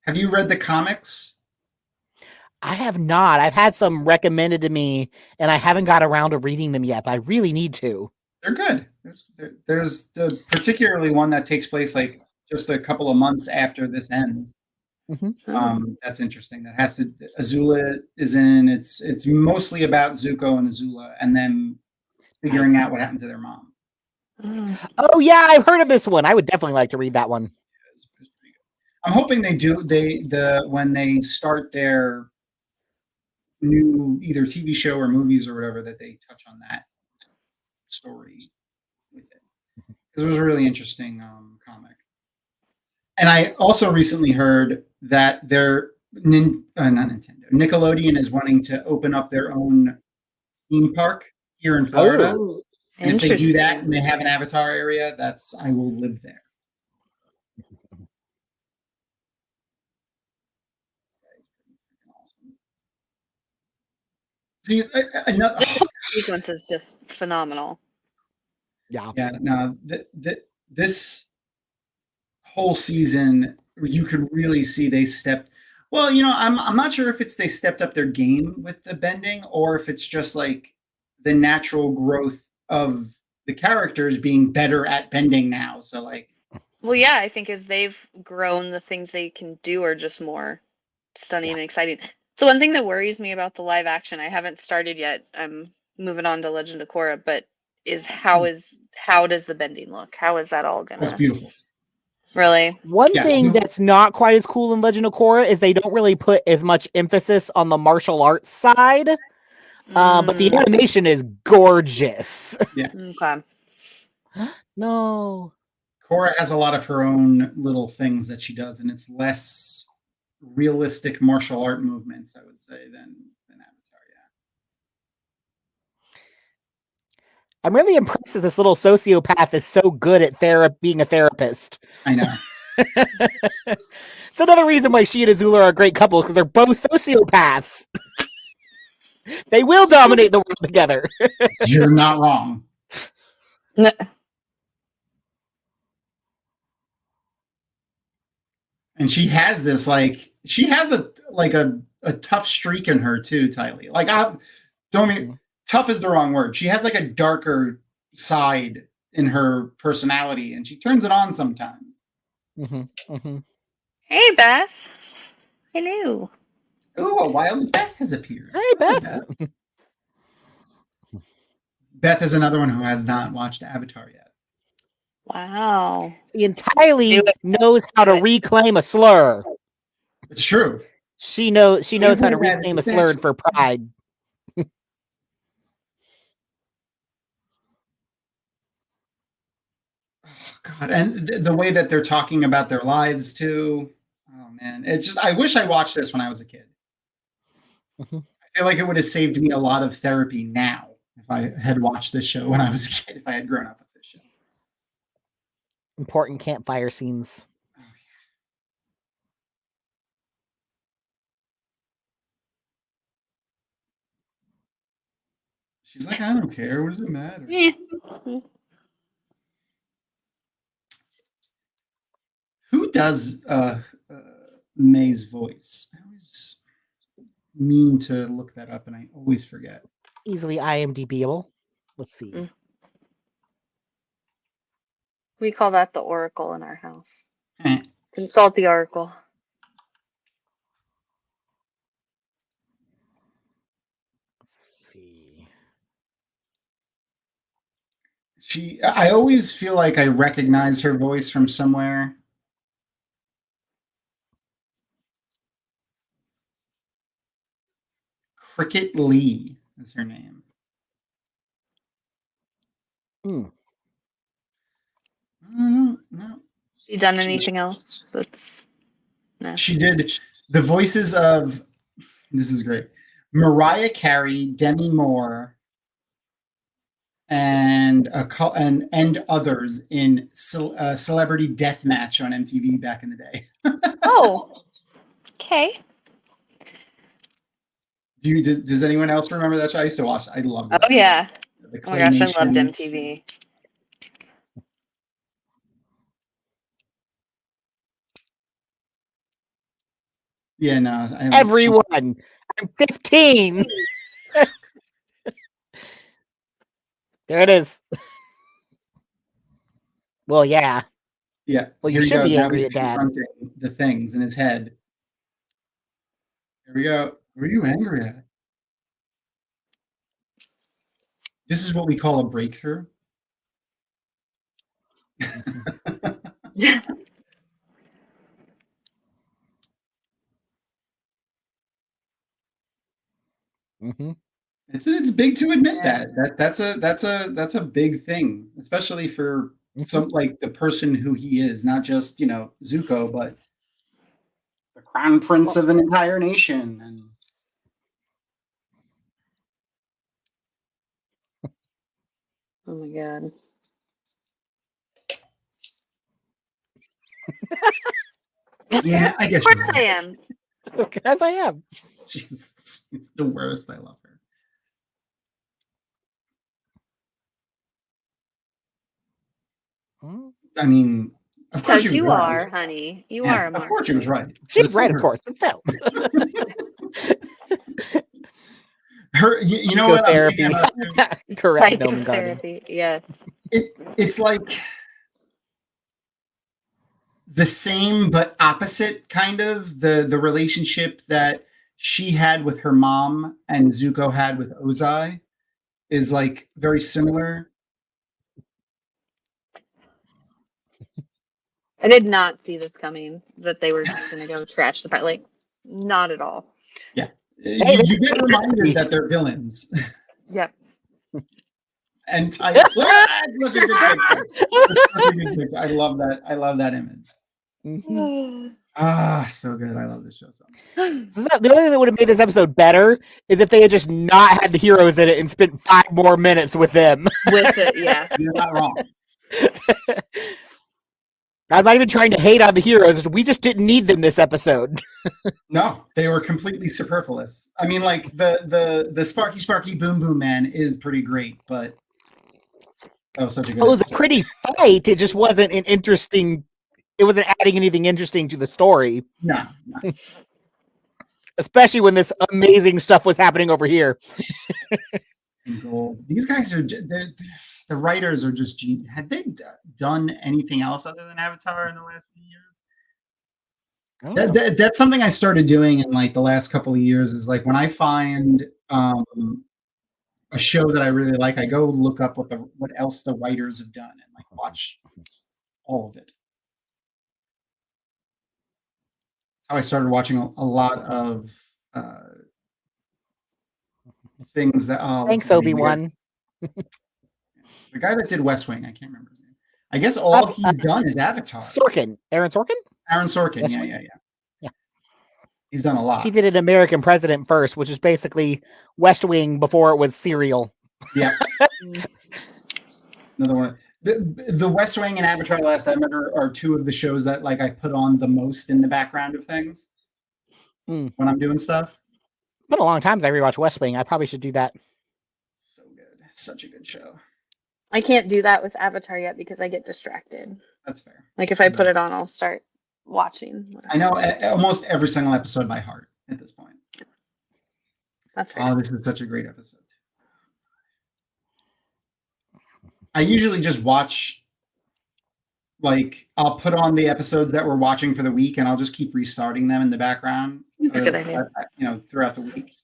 Have you read the comics? I have not. I've had some recommended to me, and I haven't got around to reading them yet, but I really need to. They're good. There's particularly one that takes place like just a couple of months after this ends. Mm-hmm. That's interesting. That has to Azula is in. It's mostly about Zuko and Azula, and then figuring out what happened to their mom. Oh yeah, I've heard of this one. I would definitely like to read that one. I'm hoping they do. When they start their new either TV show or movies or whatever, that they touch on that story with it, because it was a really interesting comic. And I also recently heard that Nickelodeon is wanting to open up their own theme park here in Florida. Oh, and if they do that and they have an Avatar area, I will live there. See, another sequence is just phenomenal. Yeah. Yeah. No, this whole season, you could really see they stepped. Well, you know, I'm not sure if they stepped up their game with the bending, or if it's just like the natural growth of the characters being better at bending now. So like. Well, yeah, I think as they've grown, the things they can do are just more stunning and exciting. So one thing that worries me about the live action, I haven't started yet. I'm moving on to Legend of Korra, but is how does the bending look? How is that all gonna? That's beautiful. Really? One thing that's not quite as cool in Legend of Korra is they don't really put as much emphasis on the martial arts side, but the animation is gorgeous. Yeah. Okay. No. Korra has a lot of her own little things that she does, and it's less realistic martial art movements, I would say, than Avatar. Yeah. I'm really impressed that this little sociopath is so good at being a therapist. I know. It's another reason why she and Azula are a great couple, because they're both sociopaths. They will dominate the world together. You're not wrong. And she has this a tough streak in her too, Tylee. Like tough is the wrong word. She has like a darker side in her personality, and she turns it on sometimes. Mm-hmm. Mm-hmm. Hey, Beth. Hello. Ooh, a wild Beth has appeared. Hey, Beth. Beth is another one who has not watched Avatar yet. Wow. She entirely knows how to reclaim a slur. It's true. She knows how to reclaim a slur for pride. Oh, God, and the way that they're talking about their lives too. Oh man, it's just I wish I watched this when I was a kid. Mm-hmm. I feel like it would have saved me a lot of therapy now if I had watched this show when I was a kid. If I had grown up with this show. Important campfire scenes. Oh, yeah. She's like, I don't care. What does it matter? Who does May's voice? mean to look that up, and I always forget. Easily IMDbable. Let's see. We call that the Oracle in our house. Eh. Consult the Oracle. Let's see. I always feel like I recognize her voice from somewhere. Cricket Lee is her name. No. She done anything else? That's no. She did the voices of, this is great, Mariah Carey, Demi Moore, and others in Celebrity Deathmatch on MTV back in the day. Oh, okay. Does anyone else remember that show? I used to watch. I loved it. Oh yeah. Oh my gosh, I loved MTV. Yeah, no. Everyone, I'm 15. There it is. Well, yeah. Yeah. Well, you should be angry at Dad. The things in his head. Here we go. What are you angry at? This is what we call a breakthrough. Mm-hmm. It's big to admit that's a big thing, especially for some like the person who he is, not just Zuko, but the crown prince of an entire nation. And oh my god. Yeah, I guess. Of course I am. As I am. She's the worst. I love her. I mean, of course because you are, honey. You are. Of course, she was right. She's right, of course. Her, you know what? Therapy. Correct. Therapy. Yes. It's like the same but opposite kind of the relationship that she had with her mom and Zuko had with Ozai is like very similar. I did not see this coming, that they were just going to go trash the part. Like, not at all. Yeah. You get reminded that they're villains. Yep. And such a good picture. I love that. I love that image. Mm-hmm. So good. I love this show so much. The only thing that would have made this episode better is if they had just not had the heroes in it and spent 5 more minutes with them. With it, yeah. You're not wrong. I'm not even trying to hate on the heroes. We just didn't need them this episode. No, they were completely superfluous. I mean, like the Sparky Boom Boom Man is pretty great, but that was such a good. It was a pretty fight. It just wasn't an interesting. It wasn't adding anything interesting to the story. No. Especially when this amazing stuff was happening over here. These guys are. The writers are just genius. Had they done anything else other than Avatar in the last few years? That's something I started doing in like the last couple of years. Is like when I find a show that I really like, I go look up what else the writers have done and like watch all of it. That's how I started watching a lot of things that. Thanks, Obi-Wan. The guy that did West Wing, I can't remember his name. I guess all he's done is Avatar. Sorkin. Aaron Sorkin? Aaron Sorkin, yeah. He's done a lot. He did an American President first, which is basically West Wing before it was Serial. Yeah. Another one. The West Wing and Avatar Last Airbender are two of the shows that like I put on the most in the background of things when I'm doing stuff. It's been a long time since I rewatched West Wing. I probably should do that. So good. Such a good show. I can't do that with Avatar yet because I get distracted. That's fair. Like if I put it on, I'll start watching. I know almost every single episode by heart at this point. That's right. Oh, this is such a great episode. I usually just watch, like, I'll put on the episodes that we're watching for the week, and I'll just keep restarting them in the background. That's a good idea. Throughout the week.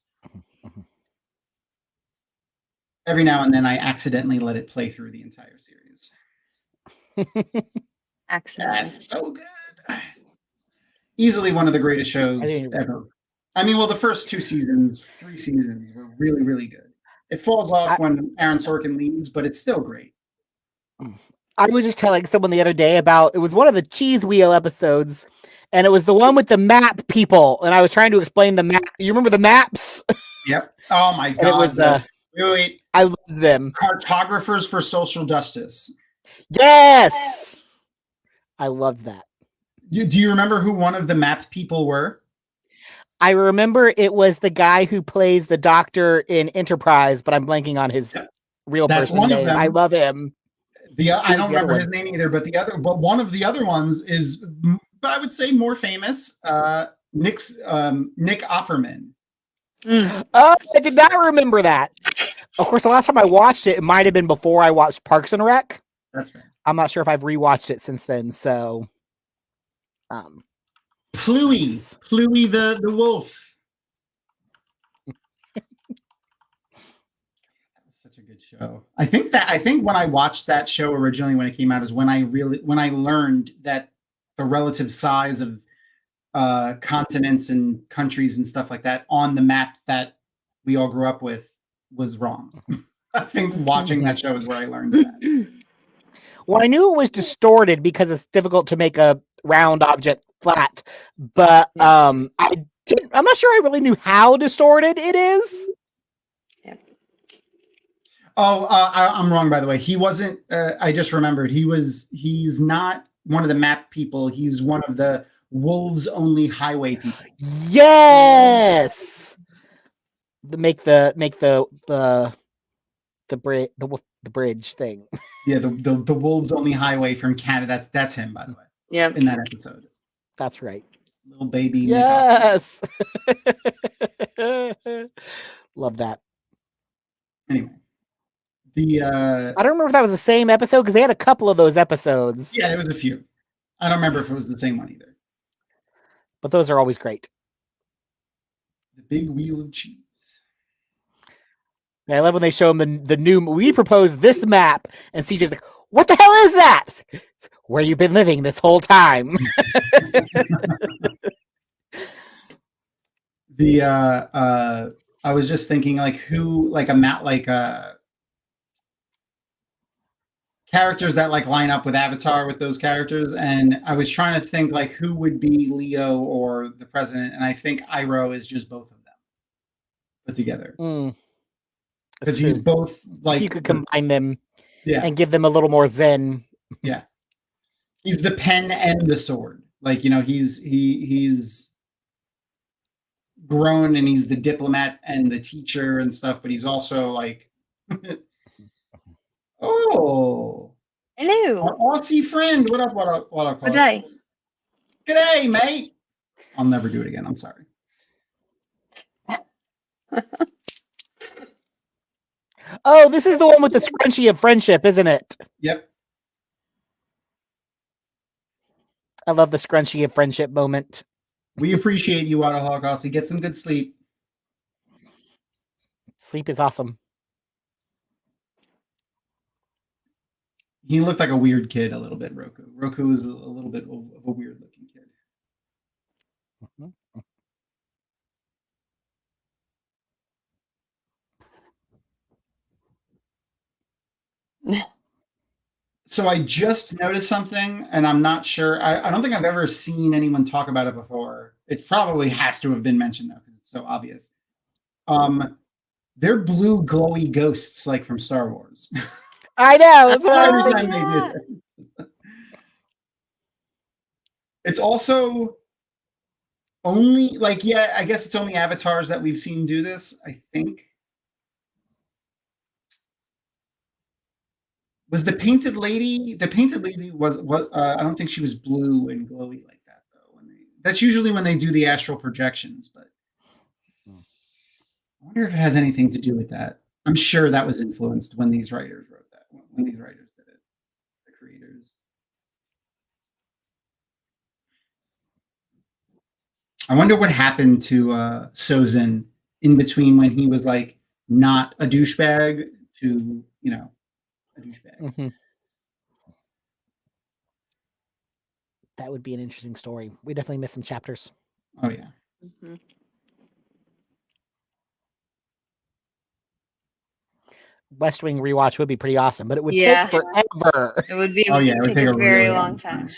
Every now and then, I accidentally let it play through the entire series. Accidentally. That's so good. Easily one of the greatest shows ever. I mean, well, the first 3 seasons were really, really good. It falls off when Aaron Sorkin leaves, but it's still great. I was just telling someone the other day about, it was one of the Cheese Wheel episodes, and it was the one with the map people, and I was trying to explain the map. You remember the maps? Yep. Oh my God. And it was, wait. I love them. Cartographers for Social Justice. Yes! I loved that. Do you remember who one of the map people were? I remember it was the guy who plays the doctor in Enterprise, but I'm blanking on his real person name. I love him. I don't remember his name either, but one of the other ones is, I would say, more famous. Nick Offerman. Oh, I did not remember that. Of course, the last time I watched it, it might have been before I watched Parks and Rec. That's fair. I'm not sure if I've rewatched it since then. So, Pluie the wolf. That was such a good show. I think when I watched that show originally when it came out is when I learned that the relative size of continents and countries and stuff like that on the map that we all grew up with was wrong. I think watching that show is where I learned that. Well, I knew it was distorted because it's difficult to make a round object flat, but I'm not sure I really knew how distorted it is. Yeah. Oh, I'm wrong, by the way. He wasn't, I just remembered. He's not one of the map people. He's one of the wolves only highway people. Yes. Make the bridge thing. Yeah, the wolves only highway from Canada. That's him, by the way. Yeah. In that episode. That's right. Little baby. Yes. Love that. Anyway. I don't remember if that was the same episode because they had a couple of those episodes. Yeah, there was a few. I don't remember if it was the same one either. But those are always great. The big wheel of cheese. I love when they show him the new. We proposed this map, and CJ's like, "What the hell is that? Where you been living this whole time?" I was just thinking, like, who, like a map, like characters that like line up with Avatar with those characters, and I was trying to think like who would be Leo or the president, and I think Iroh is just both of them put together. Because he's both like, you could combine them, and give them a little more zen. Yeah, he's the pen and the sword. Like, he's grown and he's the diplomat and the teacher and stuff, but he's also like, oh, hello, our Aussie friend. What up? What up? Good day. G'day, mate. I'll never do it again. I'm sorry. Oh, this is the one with the scrunchie of friendship, isn't it? Yep. I love the scrunchie of friendship moment. We appreciate you, Waterhawk Aussie. Get some good sleep. Sleep is awesome. He looked like a weird kid a little bit, Roku. Roku is a little bit of a weird looking kid. Mm-hmm. So I just noticed something, and I'm not sure. I don't think I've ever seen anyone talk about it before. It probably has to have been mentioned, though, because it's so obvious. They're blue glowy ghosts, like from Star Wars. I know. That's what I was Every thinking. time they do it. It's also only, like, yeah, I guess it's only avatars that we've seen do this, I think. Was the painted lady was I don't think she was blue and glowy like that, though. That's usually when they do the astral projections, but wonder if it has anything to do with that. I'm sure that was influenced when these writers wrote that. When these writers did it, the creators. I wonder what happened to Sozin in between when he was like not a douchebag to, you know, a douchebag. Mm-hmm. That would be an interesting story. We definitely missed some chapters. Oh yeah. Mm-hmm. West Wing rewatch would be pretty awesome, but it would take forever. It would be. Oh yeah, it would take a very really long time.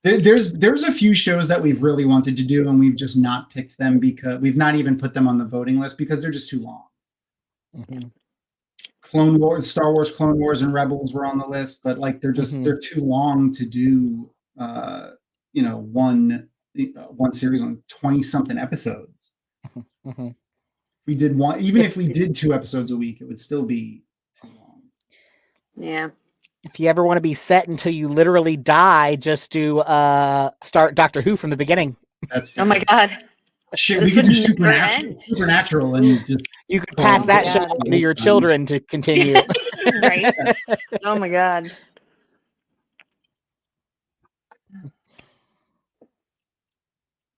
There's a few shows that we've really wanted to do and we've just not picked them because we've not even put them on the voting list because they're just too long. Mm-hmm. Clone Wars, Star Wars, Clone Wars, and Rebels were on the list, but like they're just they're too long to do. You know, one series on 20-something episodes. Mm-hmm. We did one, even if we did 2 episodes a week, it would still be too long. Yeah. If you ever want to be set until you literally die, just do start Doctor Who from the beginning. That's fair. Oh my god. Shit, we could do Supernatural and just you could pass that show on to your children to continue. Right. Oh my god.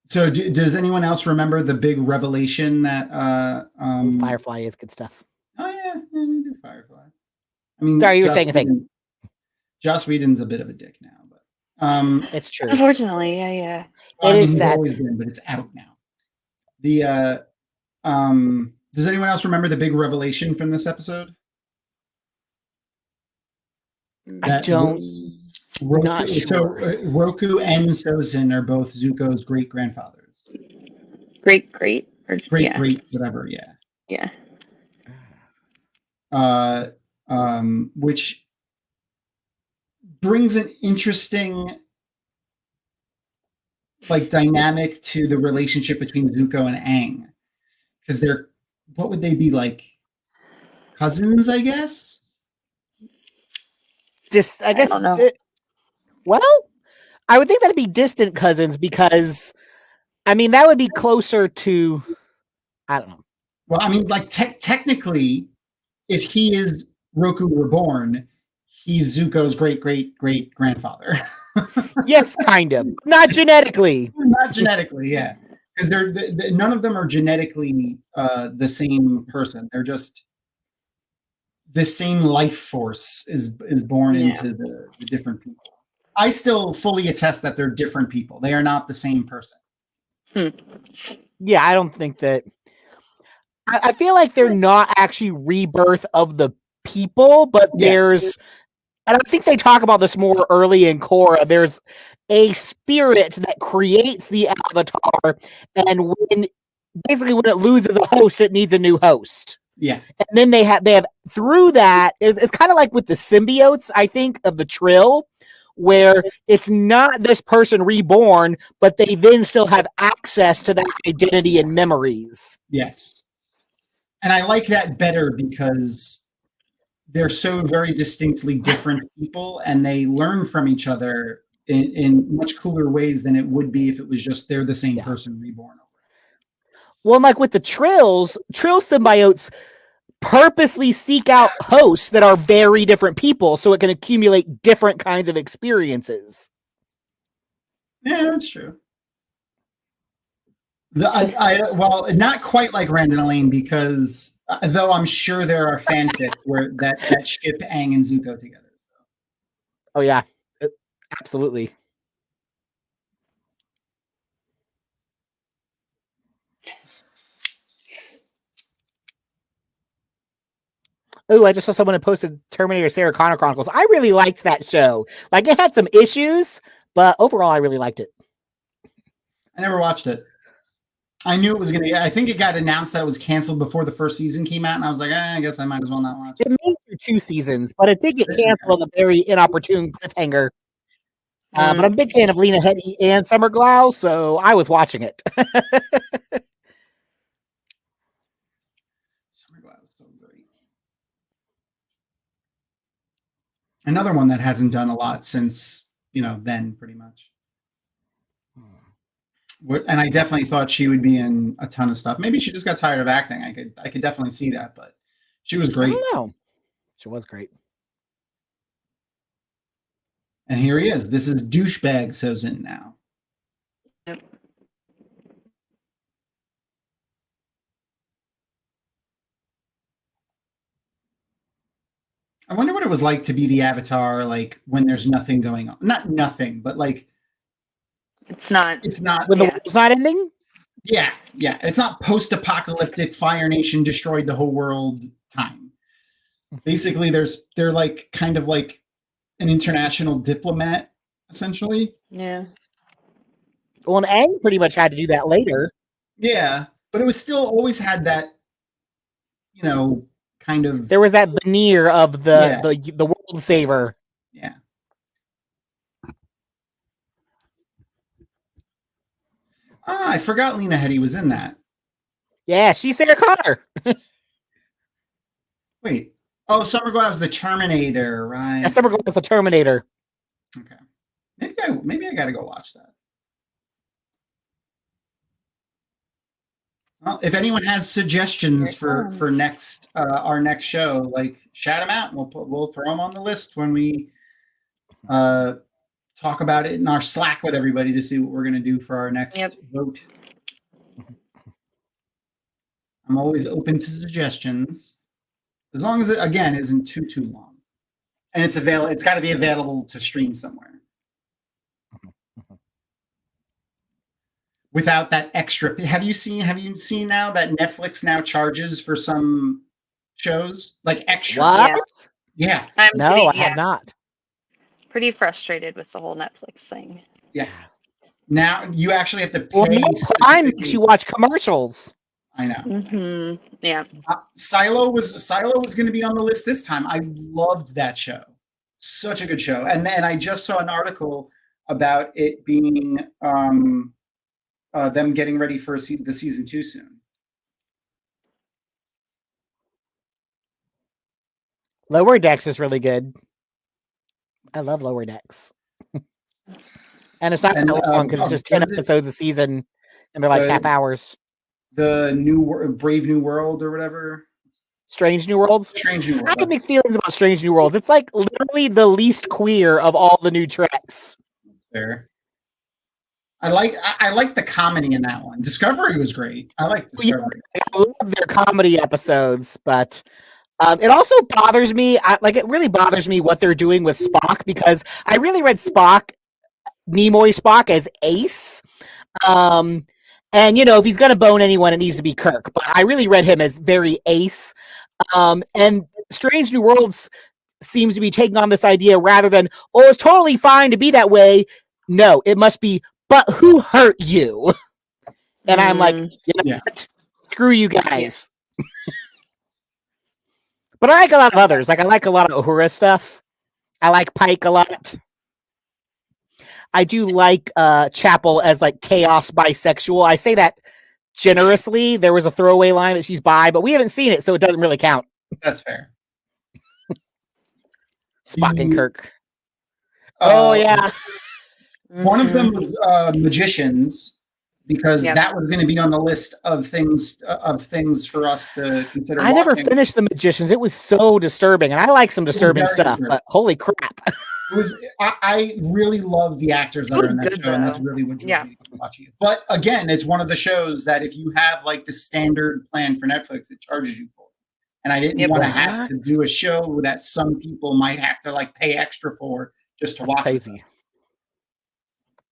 So does anyone else remember the big revelation that Firefly is good stuff? Oh yeah, we do Firefly. I mean, sorry, you were saying a thing. Joss Whedon's a bit of a dick now, but it's true. Unfortunately, yeah. It is sad. He's always been, but it's out now. The does anyone else remember the big revelation from this episode? I don't. Roku, not sure. So Roku and Sozin are both Zuko's great grandfathers. Great, whatever. Yeah. Yeah. Which brings an interesting like dynamic to the relationship between Zuko and Aang, because what would they be like? Cousins, I guess. I guess. don't know. Well, I would think that'd be distant cousins because, I mean, that would be closer to. I don't know. Well, I mean, like technically, if he is Roku Reborn, he's Zuko's great grandfather. Yes, kind of. Not genetically. Not genetically, yeah. Because none of them are genetically the same person. They're just the same life force is born into the different people. I still fully attest that they're different people. They are not the same person. Yeah, I don't think that. I feel like they're not actually rebirth of the people, but there's, and I think they talk about this more early in Korra, there's a spirit that creates the avatar, and when it loses a host, it needs a new host. Yeah. And then they have through that, it's kind of like with the symbiotes, I think, of the Trill, where it's not this person reborn, but they then still have access to that identity and memories. Yes. And I like that better because they're so very distinctly different people and they learn from each other in much cooler ways than it would be if it was just they're the same person reborn. Well, like with the Trill symbiotes purposely seek out hosts that are very different people so it can accumulate different kinds of experiences. Yeah, that's true. Well, not quite like Rand and Elaine, because though I'm sure there are fanfics where that ship Aang and Zuko together. So. Oh yeah, absolutely. Oh, I just saw someone had posted Terminator Sarah Connor Chronicles. I really liked that show. Like, it had some issues, but overall, I really liked it. I never watched it. I knew it was going to. I think it got announced that it was canceled before the first season came out, and I was like, I guess I might as well not watch it. It made it through 2 seasons, but it did get canceled on a very inopportune cliffhanger. But I'm a big fan of Lena Headey and Summer Glau, so I was watching it. Summer Glau is so great. Another one that hasn't done a lot since, then, pretty much. And I definitely thought she would be in a ton of stuff. Maybe she just got tired of acting. I could definitely see that, but she was I great. don't know. She was great. And here he is. This is douchebag Sozin now. Yep. I wonder what it was like to be the Avatar, like when there's nothing going on. Not nothing, but like It's not. When the world's not ending? Yeah. It's not post-apocalyptic Fire Nation destroyed the whole world time. Basically, they're like kind of like an international diplomat, essentially. Yeah. Well, and Aang pretty much had to do that later. Yeah, but it was still always had that, kind of. There was that veneer of the world saver. Yeah. I forgot Lena Headey was in that. Yeah, she's Sarah Connor. Wait. Oh, Summer Glau was the Terminator, right? Yeah, Summer Glau was the Terminator. Okay. Maybe I gotta go watch that. Well, if anyone has suggestions for next our next show, like shout them out. We'll throw them on the list when we talk about it in our Slack with everybody to see what we're gonna do for our next vote. I'm always open to suggestions, as long as it again isn't too long, and it's available. It's got to be available to stream somewhere. Without that extra, have you seen now that Netflix now charges for some shows like extra? What? Yeah. I have not. Pretty frustrated with the whole Netflix thing. Yeah. Now you actually have to pay. Well, Prime makes you watch commercials. I know. Mm-hmm. Yeah. Silo was going to be on the list this time. I loved that show. Such a good show. And then I just saw an article about it being them getting ready for the season 2 soon. Lower Decks is really good. I love Lower Decks. And it's not that long because it's just 10 episodes a season and they're like half hours. The Brave New World or whatever. Strange New Worlds? Strange New World. I have mixed feelings about Strange New Worlds. It's like literally the least queer of all the new Treks. Fair. I like the comedy in that one. Discovery was great. I like Discovery. I love their comedy episodes, but it also bothers me. It really bothers me what they're doing with Spock, because I really read Nimoy Spock as Ace. And if he's gonna bone anyone, it needs to be Kirk. But I really read him as very Ace. And Strange New Worlds seems to be taking on this idea rather than, it's totally fine to be that way. No, it must be, but who hurt you? And I'm like, screw you guys. But I like a lot of others. Like I like a lot of Uhura stuff. I like Pike a lot. I do like Chapel as like chaos bisexual. I say that generously. There was a throwaway line that she's bi, but we haven't seen it, so it doesn't really count. That's fair. Spock and Kirk. Oh yeah. One of them was magicians, because that was going to be on the list of things for us to consider. I never finished The Magicians. It was so disturbing, and I like some disturbing stuff, but holy crap. I really love the actors that are in that show, and that's really what you're watching. But again, it's one of the shows that if you have like the standard plan for Netflix, it charges you for it. And I didn't want to have to do a show that some people might have to like pay extra for just to watch.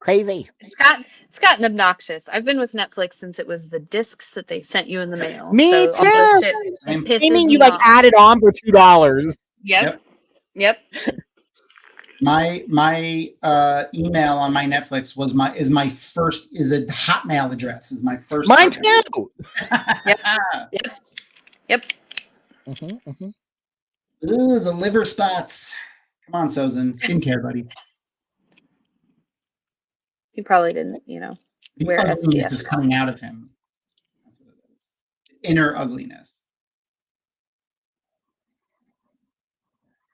Crazy. It's gotten obnoxious. I've been with Netflix since it was the discs that they sent you in the mail. Me too. It pisses me you like off. added on for $2. Yep. My email on my Netflix is a Hotmail address. Is my first. Mine too. Yep. Ooh, the liver spots. Come on, Sozin. Skincare, buddy. He probably didn't, wear ugliness is coming out of him. That's what it is. Inner ugliness.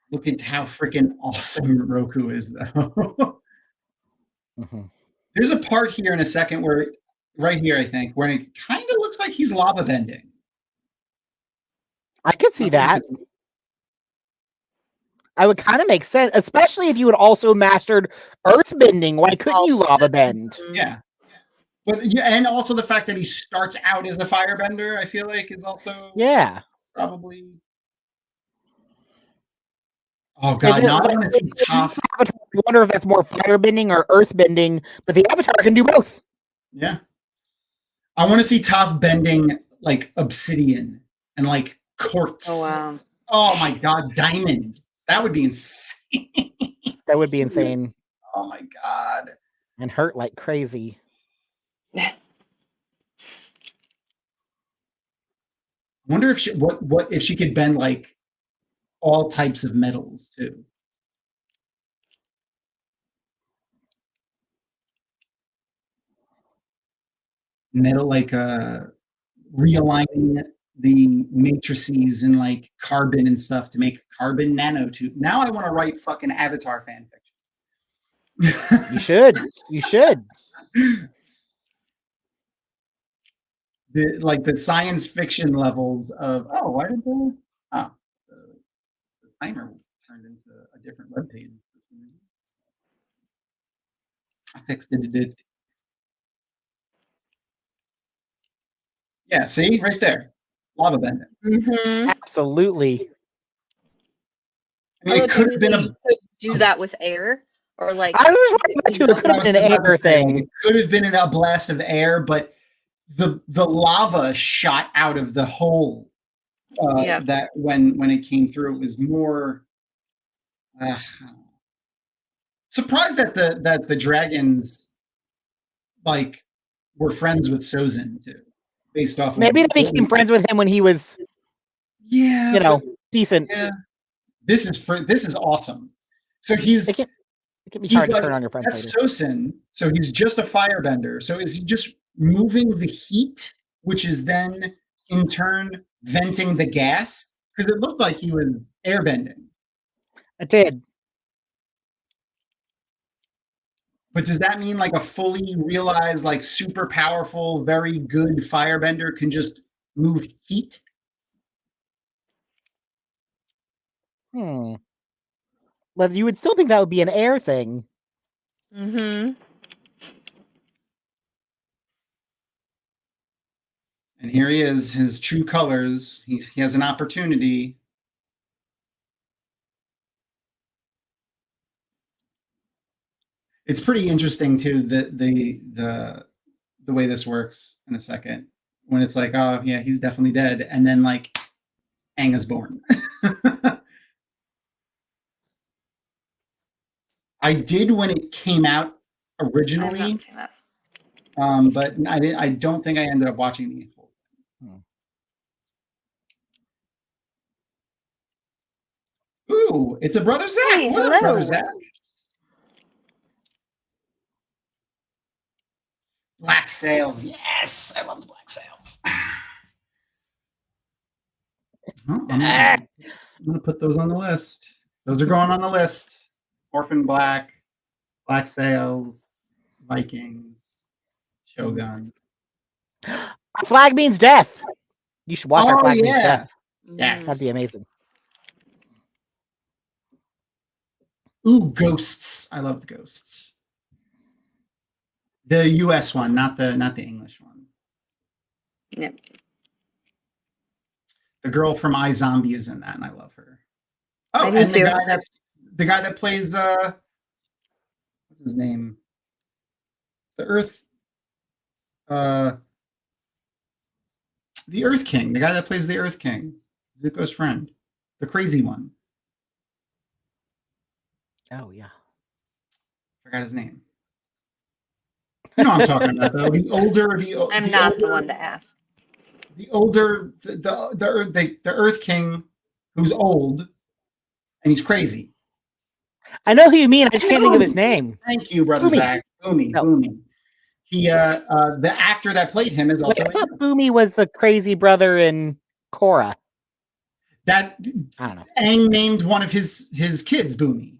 Look at how freaking awesome Roku is, though. There's a part here in a second where right here, I think, where it kind of looks like he's lava bending. I could see that. I would kind of make sense, especially if you had also mastered earthbending. Why couldn't you lava bend? Yeah. But yeah, and also the fact that he starts out as a firebender, I feel like is also probably. Oh god, now I want to see Toph. I wonder if that's more firebending or earthbending, but the avatar can do both. Yeah. I want to see Toph bending like obsidian and like quartz. Oh wow. Oh my god, diamond. That would be insane. That would be insane. Oh my god. And hurt like crazy. I wonder if what if she could bend like all types of metals too. Metal like realigning the matrices and like carbon and stuff to make carbon nanotube. Now I want to write fucking Avatar fan fiction. You should. You should. The science fiction levels of why did the timer turned into a different web page. I fixed it. Yeah, see right there, lava bending. Mm-hmm. Absolutely. I mean, it could have been you could do that with air, or like I was wondering that too. It could have been an air thing. It could have been a blast of air, but the lava shot out of the hole. That when it came through, it was more. Surprised that the dragons like were friends with Sozin too, based off. Maybe they became friends with him when he was, decent. Yeah. This is awesome. So he's. It can be hard to turn on your friends. That's Sozin. So he's just a firebender. So is he just moving the heat, which is then in turn venting the gas? Because it looked like he was airbending. It did. But does that mean like a fully realized, like super powerful, very good firebender can just move heat? Well, you would still think that would be an air thing. Mm-hmm. And here he is, his true colors. He has an opportunity. It's pretty interesting too, the way this works in a second. When it's like, oh yeah, he's definitely dead, and then like Aang is born. I did when it came out originally, but I don't think I ended up watching the whole thing. Ooh, it's a Brother Zach. Hey, What up, hello. Brother Zach? Black sails. Yes, I loved black sails. I'm gonna put those on the list. Those are going on the list. Orphan Black, Black Sails, Vikings, Shogun. Our flag means death. You should watch Our Flag Means Death. Yes. That'd be amazing. Ooh, Ghosts. I loved Ghosts. The US one, not the English one. Yep. The girl from iZombie is in that, and I love her. I do and too. the guy that plays what's his name? The Earth King. The guy that plays the Earth King. Zuko's friend. The crazy one. Oh yeah. Forgot his name. You know what I'm talking about, though. I'm not the one to ask. The older, the Earth King, who's old, and he's crazy. I know who you mean. I just can't think of his name. Thank you, Brother Zach. Boomy. He, the actor that played him is also. I thought Boomy was the crazy brother in Korra. That I don't know. Aang named one of his kids Boomy.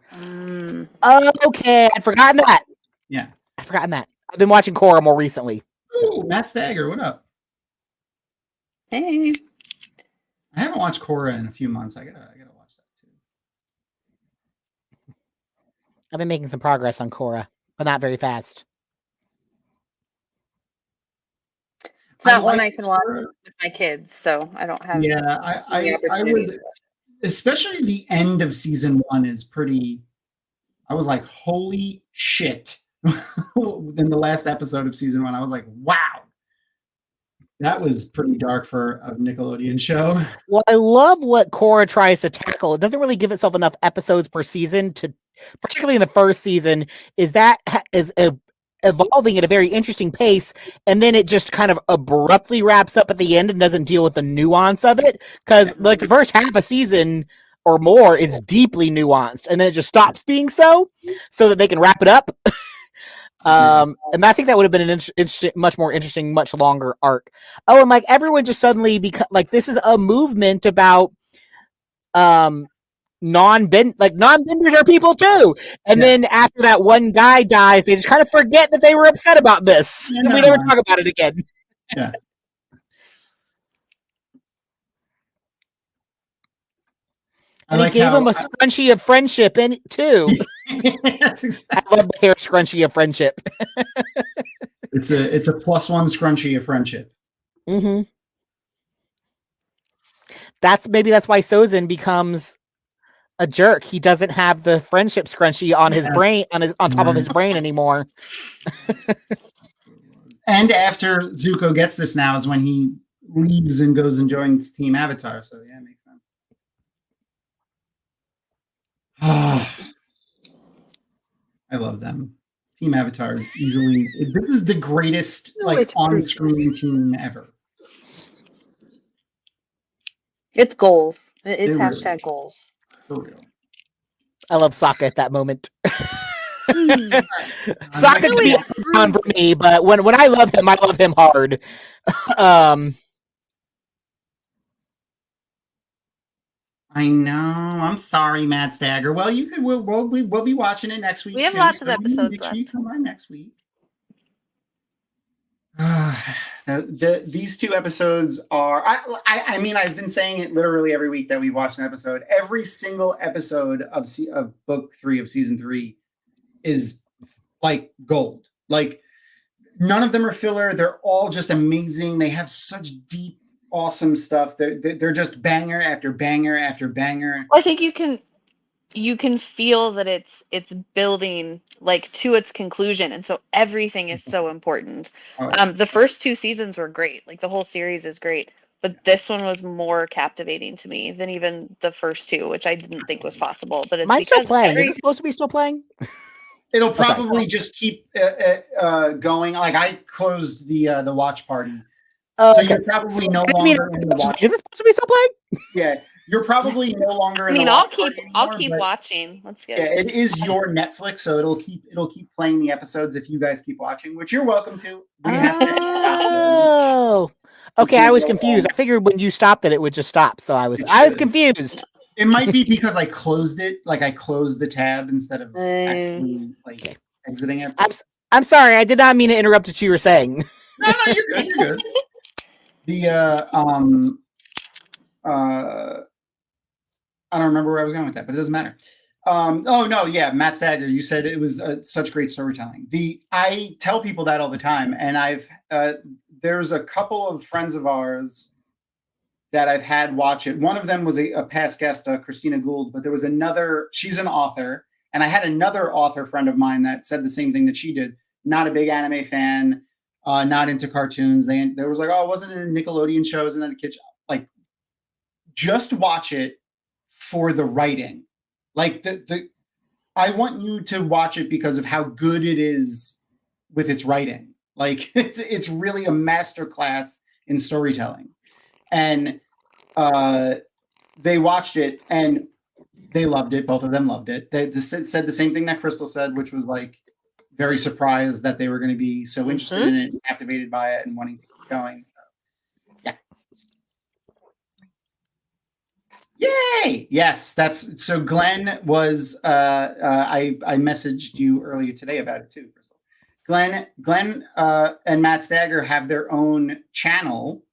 Oh, okay. I'd forgotten that. Yeah, I'd forgotten that. I've been watching Korra more recently. Ooh, Matt Stagger, what up? Hey. I haven't watched Korra in a few months. I gotta watch that too. I've been making some progress on Korra, but not very fast. It's not one I can watch with my kids, so I don't have. Yeah, I would, especially the end of season 1 is pretty. I was like, holy shit! In the last episode of season 1, I was like, wow. That was pretty dark for a Nickelodeon show. Well, I love what Korra tries to tackle. It doesn't really give itself enough episodes per season to, particularly in the first season, is evolving at a very interesting pace, and then it just kind of abruptly wraps up at the end and doesn't deal with the nuance of it. Because like the first half of season or more is deeply nuanced, and then it just stops being so that they can wrap it up. And I think that would have been an much more interesting, much longer arc. Oh, and like everyone just suddenly like this is a movement about non-benders are people too. And then after that one guy dies, they just kind of forget that they were upset about this. And we never talk about it again. Yeah. And he gave him a scrunchie of friendship in too. Exactly. I love the hair scrunchie of friendship. It's a +1 scrunchie of friendship. Mm-hmm. That's why Sozin becomes a jerk. He doesn't have the friendship scrunchie on his brain on top of his brain anymore. And after Zuko gets this now is when he leaves and goes and joins Team Avatar. So yeah, it makes sense. I love them. Team Avatar is easily. This is the greatest on-screen team ever. It's goals. It's hashtag goals. For real. I love Sokka at that moment. Sokka can be on for me, but when I love him hard. I know. I'm sorry, Matt Stagger. Well, we'll be watching it next week. We have lots of episodes left. Come on next week. These 2 episodes are. I mean, I've been saying it literally every week that we've watched an episode. Every single episode of book 3 of season 3 is like gold. Like none of them are filler. They're all just amazing. They have such deep, awesome stuff. They're just banger after banger after banger. I think you can feel that it's building like to its conclusion, and so everything is so important. The first 2 seasons were great. Like the whole series is great, but this one was more captivating to me than even the first 2, which I didn't think was possible. But it's Mine's still playing. Is it supposed to be still playing? It'll probably just keep going. Like I closed the watch party. So you're probably no longer in the watch. Is it supposed to be still playing? Yeah, you're probably no longer. I'll keep watching. Let's get. Yeah, it is your Netflix, so it'll keep playing the episodes if you guys keep watching, which you're welcome to. Oh, okay. I was confused. I figured when you stopped it would just stop. So I was confused. It might be because I closed it, like I closed the tab instead of actually exiting it. I'm sorry. I did not mean to interrupt what you were saying. No, you're good. You're good. I don't remember where I was going with that, but it doesn't matter. Matt Stagger, you said it was such great storytelling. I tell people that all the time, and there's a couple of friends of ours that I've had watch it. One of them was a past guest, Christina Gould, but there was another. She's an author, and I had another author friend of mine that said the same thing that she did. Not a big anime fan. Not into cartoons. They was like, oh, it wasn't in Nickelodeon shows and then a kid's like, just watch it for the writing. Like I want you to watch it because of how good it is with its writing. Like it's really a masterclass in storytelling. And they watched it and they loved it. Both of them loved it. They said the same thing that Crystal said, which was like, very surprised that they were going to be so interested in it, and captivated by it, and wanting to keep going. So, yeah. Yay! Yes, that's so. Glenn was. I messaged you earlier today about it too, Crystal. Glenn, and Matt Stagger have their own channel,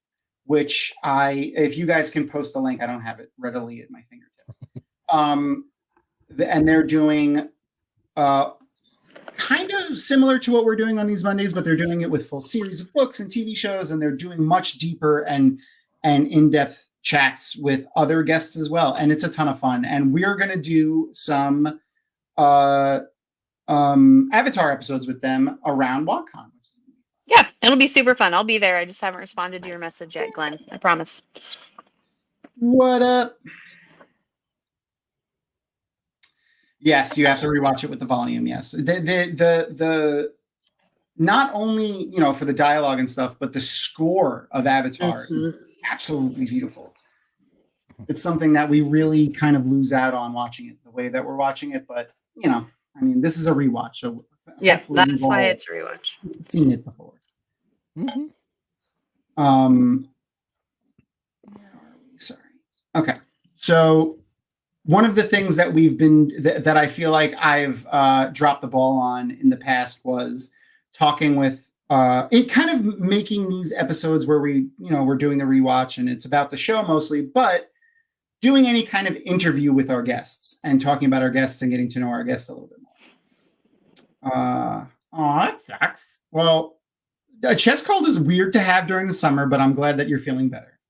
which if you guys can post the link, I don't have it readily at my fingertips. And they're doing kind of similar to what we're doing on these Mondays, but they're doing it with full series of books and TV shows, and they're doing much deeper and in-depth chats with other guests as well. And it's a ton of fun. And we're going to do some Avatar episodes with them around WatCon. Yeah, it'll be super fun. I'll be there. I just haven't responded to your message yet, Glenn. I promise. What up? Yes, you have to rewatch it with the volume. Yes, the not only for the dialogue and stuff, but the score of Avatar is absolutely beautiful. It's something that we really kind of lose out on watching it the way that we're watching it. But I mean, this is a rewatch, so yeah, that's why it's a rewatch. Seen it before. Sorry. Okay, so. One of the things that that I feel like I've dropped the ball on in the past was talking with it kind of making these episodes where we're doing the rewatch and it's about the show mostly, but doing any kind of interview with our guests and talking about our guests and getting to know our guests a little bit more. That sucks. Well, a chest cold is weird to have during the summer, but I'm glad that you're feeling better.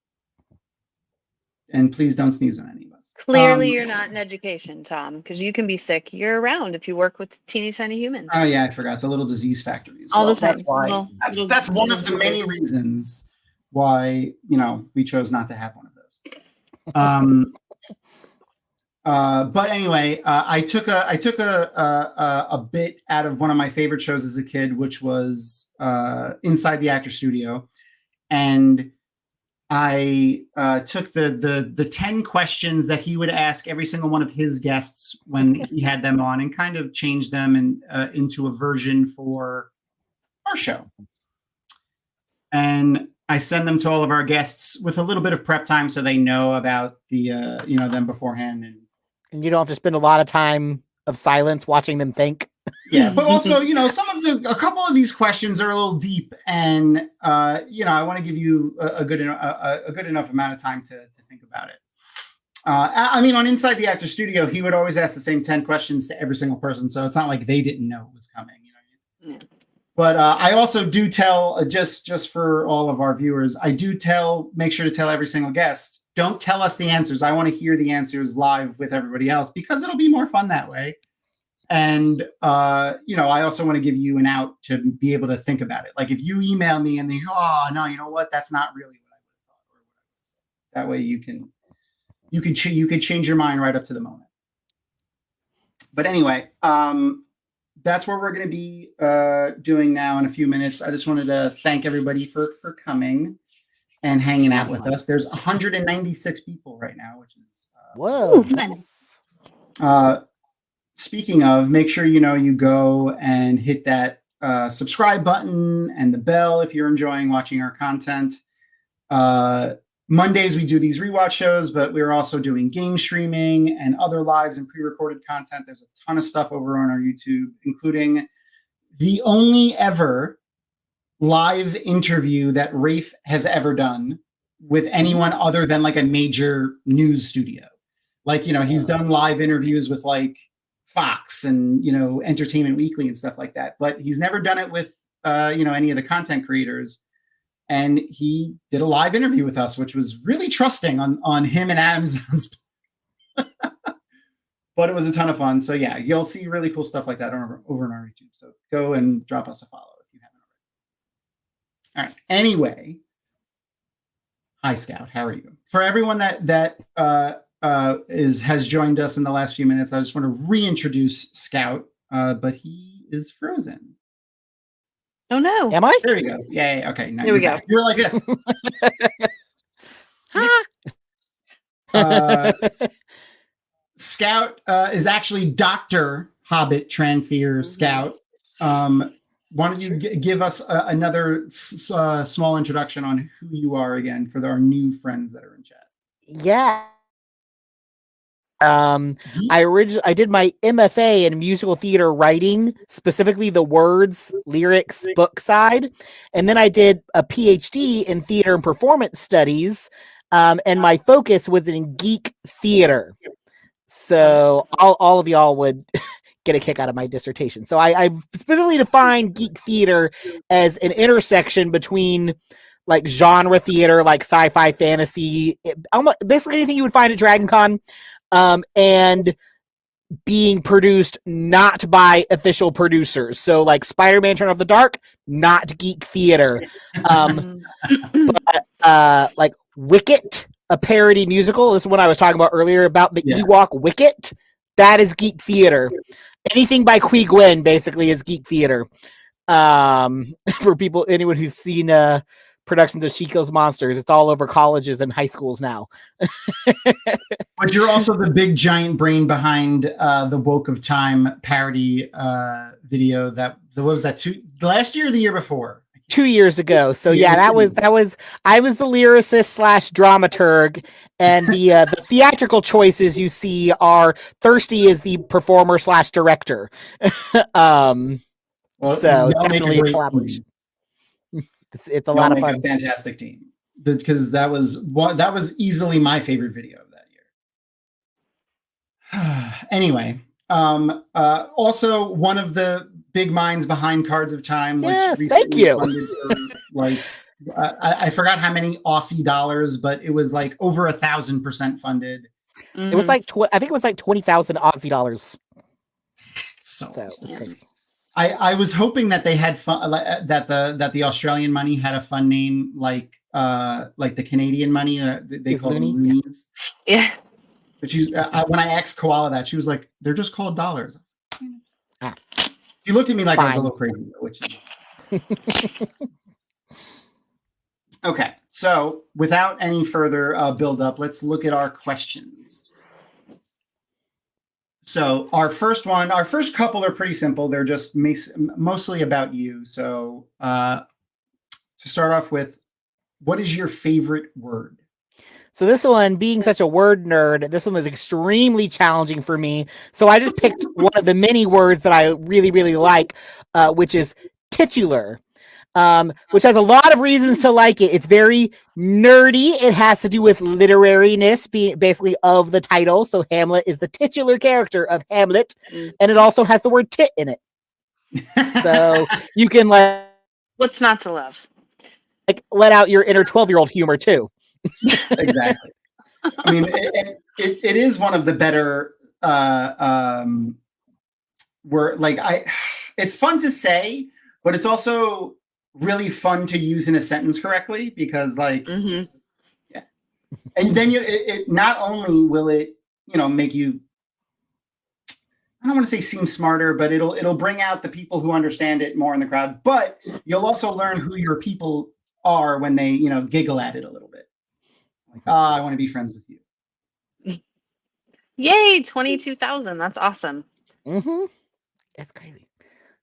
And please don't sneeze on any of us. Clearly, you're not in education, Thom, because you can be sick year-round if you work with teeny tiny humans. Oh yeah, I forgot the little disease factories. All the time. That's one of the many reasons why we chose not to have one of those. But anyway, I took a bit out of one of my favorite shows as a kid, which was Inside the Actor Studio, and I took the 10 questions that he would ask every single one of his guests when he had them on and kind of changed them into a version for our show. And I send them to all of our guests with a little bit of prep time so they know about the them beforehand. And you don't have to spend a lot of time of silence watching them think. Yeah, but also, a couple of these questions are a little deep, and I want to give you a good enough amount of time to think about it. I mean, on Inside the Actor Studio, he would always ask the same 10 questions to every single person, so it's not like they didn't know it was coming. Yeah. But I also do tell, just for all of our viewers, make sure to tell every single guest, don't tell us the answers. I want to hear the answers live with everybody else because it'll be more fun that way. And, I also want to give you an out to be able to think about it. Like if you email me and think, oh, no, you know what? That's not really what I would have thought. Or that way you could change your mind right up to the moment. But anyway, that's what we're going to be doing now in a few minutes. I just wanted to thank everybody for coming and hanging out with us. There's 196 people right now, which is whoa. Speaking of, make sure you go and hit that subscribe button and the bell if you're enjoying watching our content. Mondays we do these rewatch shows, but we're also doing game streaming and other lives and pre-recorded content. There's a ton of stuff over on our YouTube, including the only ever live interview that Rafe has ever done with anyone other than like a major news studio. Like, he's done live interviews with like Fox and, Entertainment Weekly and stuff like that, but he's never done it with, any of the content creators. And he did a live interview with us, which was really trusting on him and Amazon's. But it was a ton of fun. So yeah, you'll see really cool stuff like that over on our YouTube. So go and drop us a follow if you haven't already. All right. Anyway, hi Scout, how are you? For everyone that has joined us in the last few minutes, I just want to reintroduce Scout, but he is frozen. Oh no! Am I? There he goes. Yay! Okay, now here we go. You're like this. Scout is actually Dr. Hobbit Tranfear Scout. Why don't you give us another small introduction on who you are again for our new friends that are in chat? Yeah. I did my MFA in musical theater writing, specifically the words, lyrics, book side, and then I did a PhD in theater and performance studies, and my focus was in geek theater. So all of y'all would get a kick out of my dissertation. So I specifically defined geek theater as an intersection between like genre theater, like sci-fi, fantasy, basically anything you would find at Dragon Con, and being produced not by official producers. So like Spider-Man Turn Off the Dark, not geek theater. But like Wicket, a parody musical. This is what I was talking about earlier about the Ewok Wicket. That is geek theater. Anything by Qui Gwen basically is geek theater. For anyone who's seen productions of She Kills Monsters, it's all over colleges and high schools now. But you're also the big giant brain behind the Woke of Time parody video that was that last year or the year before? 2 years ago. So yeah, that was I was the lyricist / dramaturg, and the theatrical choices you see are Thirsty is the performer / director. So definitely a collaboration. It's a lot of fun. A fantastic team, because that was easily my favorite video of that year. Anyway, also one of the big minds behind Cards of Time, which recently funded for, like I forgot how many Aussie dollars, but it was like over 1,000% funded. It was like I think it was like 20,000 Aussie dollars. So it's crazy. I was hoping that they had fun, that the Australian money had a fun name like the Canadian money. They call them loonies. Yeah. But when I asked Koala that, she was like, "They're just called dollars." She looked at me like I was a little crazy, which is okay. So without any further build up, let's look at our questions. So our first couple are pretty simple. They're just mostly about you. So to start off with, what is your favorite word? So this one, being such a word nerd, this one was extremely challenging for me. So I just picked one of the many words that I really, really like, which is titular, which has a lot of reasons to like it. It's very nerdy. It has to do with literariness, being basically of the title. So Hamlet is the titular character of Hamlet, and it also has the word tit in it. So you can what's not to love? Like let out your inner 12-year-old humor too. Exactly. I mean, it is one of the better it's fun to say, but it's also really fun to use in a sentence correctly, because and then it not only will it make you, I don't want to say seem smarter, but it'll bring out the people who understand it more in the crowd, but you'll also learn who your people are when they giggle at it a little bit. Like, I want to be friends with you. Yay, 22,000. That's awesome. That's crazy.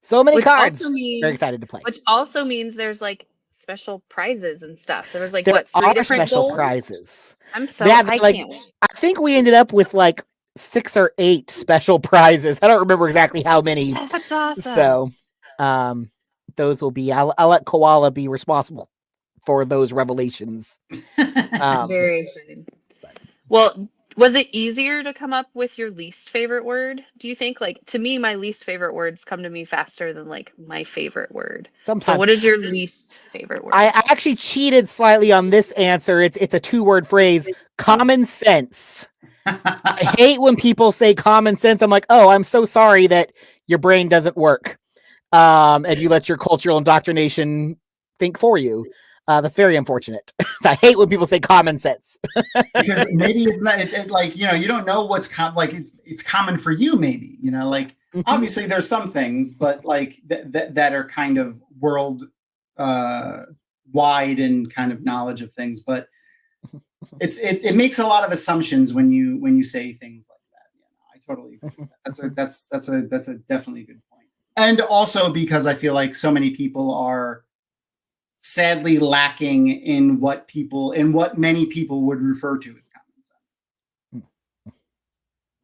So many cards. Very excited to play. Which also means there's like special prizes and stuff. There was like there what, 3 different special goals? Prizes. I can't wait. I think we ended up with like 6 or 8 special prizes. I don't remember exactly how many. That's awesome. So those will be, I'll let Koala be responsible for those revelations. Very exciting. Well, was it easier to come up with your least favorite word? Do you think? Like, to me, my least favorite words come to me faster than like my favorite word. Sometimes. So what is your least favorite word? I actually cheated slightly on this answer. It's a 2-word phrase, common sense. I hate when people say common sense. I'm like, oh, I'm so sorry that your brain doesn't work. And you let your cultural indoctrination think for you. That's very unfortunate. I hate when people say common sense. Because maybe it's not like, you don't know what's it's common for you, maybe, obviously there's some things, but like that are kind of world wide and kind of knowledge of things, but it makes a lot of assumptions when you say things like that. Yeah, I totally agree with that. That's a definitely good point. And also because I feel like so many people are sadly lacking in what many people would refer to as common sense.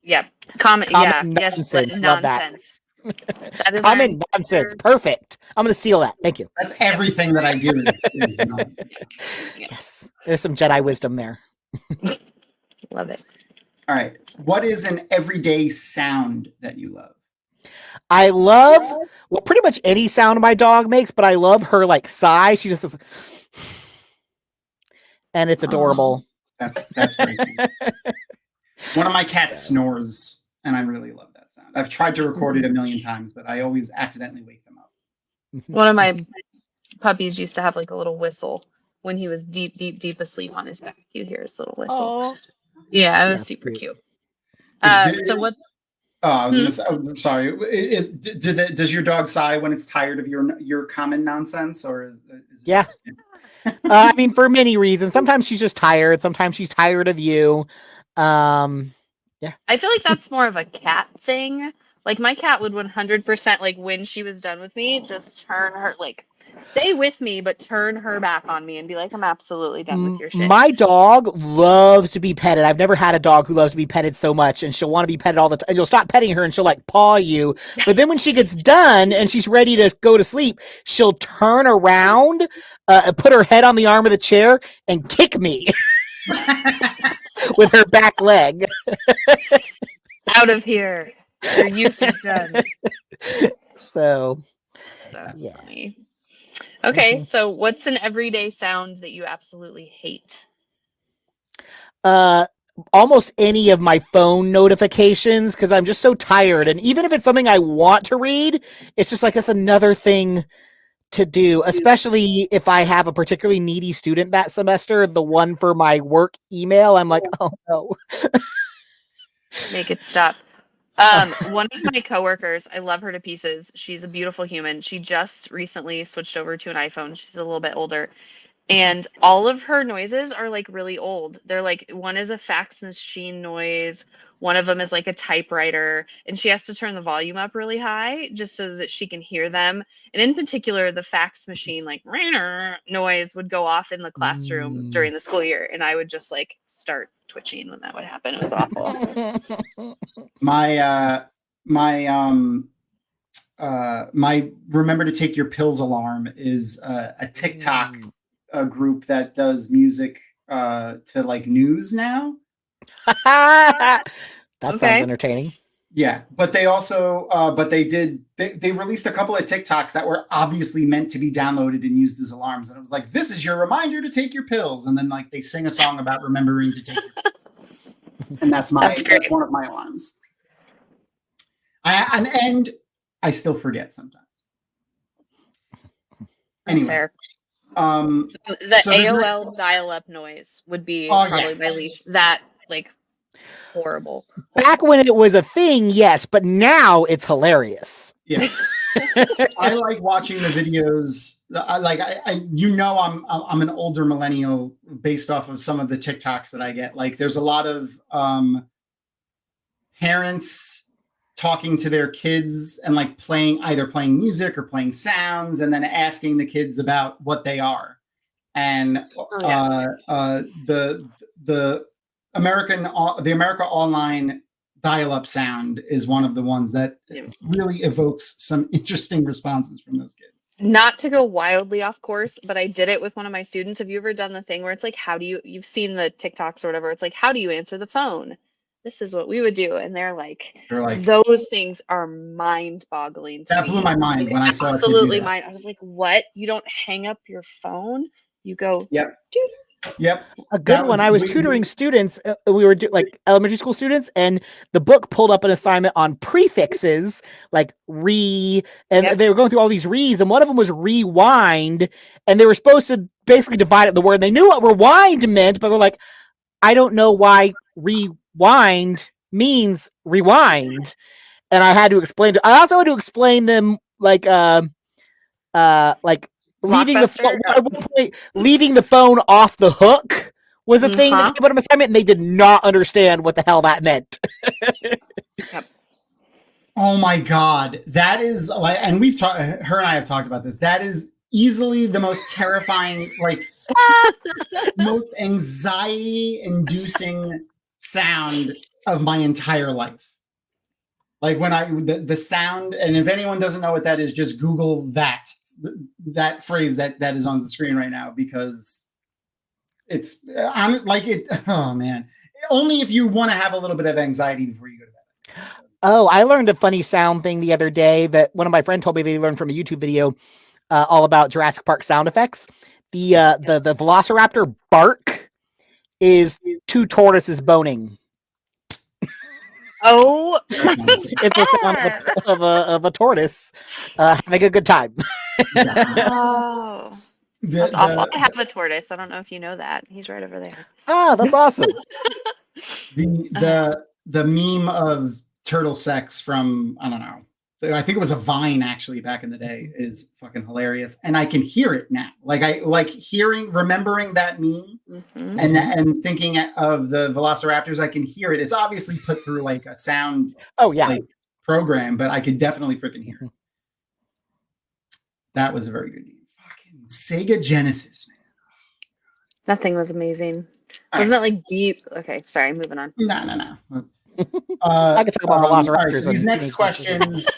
Yeah. Common nonsense. Yes, Love that. nonsense. That is Common nonsense. Perfect. I'm going to steal that. Thank you. That's everything that I do. Is Yes. There's some Jedi wisdom there. Love it. All right. What is an everyday sound that you love? I love, well, pretty much any sound my dog makes, but I love her like sigh. She just does, and it's adorable. That's very cute. One of my cats snores, and I really love that sound. I've tried to record it a million times, but I always accidentally wake them up. One of my puppies used to have like a little whistle when he was deep asleep on his back. You'd hear his little whistle. Oh, yeah, it was super cute. So what? Oh, I was gonna say. Oh, sorry. Does your dog sigh when it's tired of your common nonsense, or is it yeah? I mean, for many reasons. Sometimes she's just tired. Sometimes she's tired of you. Yeah. I feel like that's more of a cat thing. Like my cat would 100% like when she was done with me, just turn her like stay with me, but turn her back on me and be like, I'm absolutely done with your shit. My dog loves to be petted. I've never had a dog who loves to be petted so much, and she'll want to be petted all the time. And you'll stop petting her and she'll like paw you. But then when she gets done and she's ready to go to sleep, she'll turn around, put her head on the arm of the chair and kick me with her back leg. Out of here. Your use is done. So that's funny. Okay, so what's an everyday sound that you absolutely hate? Almost any of my phone notifications, because I'm just so tired. And even if it's something I want to read, it's just like that's another thing to do, especially if I have a particularly needy student that semester, the one for my work email. I'm like, oh no. Make it stop. One of my coworkers, I love her to pieces. She's a beautiful human. She just recently switched over to an iPhone. She's a little bit older. And all of her noises are like really old. They're like, one is a fax machine noise. One of them is like a typewriter. And she has to turn the volume up really high just so that she can hear them. And in particular, the fax machine like noise would go off in the classroom during the school year. And I would just like start twitching when that would happen. It was awful. My remember to take your pills alarm is a TikTok group that does music to like news now. That sounds entertaining. Yeah, but they also they released a couple of TikToks that were obviously meant to be downloaded and used as alarms, and it was like, this is your reminder to take your pills, and then like they sing a song about remembering to take your pills. And that's one of my alarms. And I still forget sometimes. Anyway, fair. The AOL dial-up noise would be probably my least. That like horrible. Back when it was a thing, yes, but now it's hilarious. Yeah, I like watching the videos. I'm an older millennial based off of some of the TikToks that I get. Like, there's a lot of parents talking to their kids and like either playing music or playing sounds, and then asking the kids about what they are. And the America Online dial-up sound is one of the ones that really evokes some interesting responses from those kids. Not to go wildly off course, but I did it with one of my students. Have you ever done the thing where it's like, you've seen the TikToks or whatever, it's like, how do you answer the phone? This is what we would do. And they're like those things are mind-boggling to me. That blew my mind when I saw it. Absolutely mind. I was like, what? You don't hang up your phone? You go, yep. A good one. I was tutoring students. We were like elementary school students, and the book pulled up an assignment on prefixes, like and they were going through all these re's, and one of them was rewind, and they were supposed to basically divide up the word. And they knew what rewind meant, but they're like, I don't know why rewind means rewind. And I had to explain. I also had to explain them like leaving the phone off the hook was a thing that came out of assignment, and they did not understand what the hell that meant. Oh my God. That is like, and her and I have talked about this. That is easily the most terrifying, like most anxiety inducing sound of my entire life. Like when the sound, and if anyone doesn't know what that is, just Google that phrase that is on the screen right now, because I'm like it. Oh man, only if you want to have a little bit of anxiety before you go to bed. Oh, I learned a funny sound thing the other day that one of my friends told me they learned from a YouTube video all about Jurassic Park sound effects. The Velociraptor bark is two tortoises boning. Oh, It's the sound of a tortoise having a good time. Oh, that's awful. I have a tortoise. I don't know if you know that. He's right over there. Ah, that's awesome. The meme of turtle sex from, I don't know, I think it was a Vine actually back in the day, is fucking hilarious, and I can hear it now. Like I like remembering that meme, and thinking of the Velociraptors. I can hear it. It's obviously put through like a sound program, but I could definitely freaking hear it. That was a very good game. Fucking Sega Genesis, man. That thing was amazing. Wasn't it like deep? Okay, sorry, moving on. No. I can talk about Velociraptors. Right, so these next questions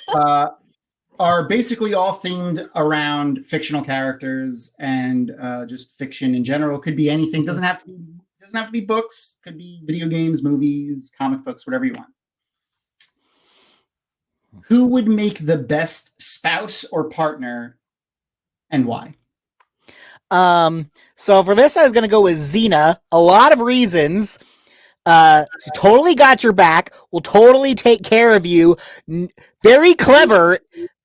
are basically all themed around fictional characters and just fiction in general. Could be anything. Doesn't have to be books. Could be video games, movies, comic books, whatever you want. Who would make the best spouse or partner, and why? So for this, I was going to go with Xena. A lot of reasons. She totally got your back, will totally take care of you. Very clever,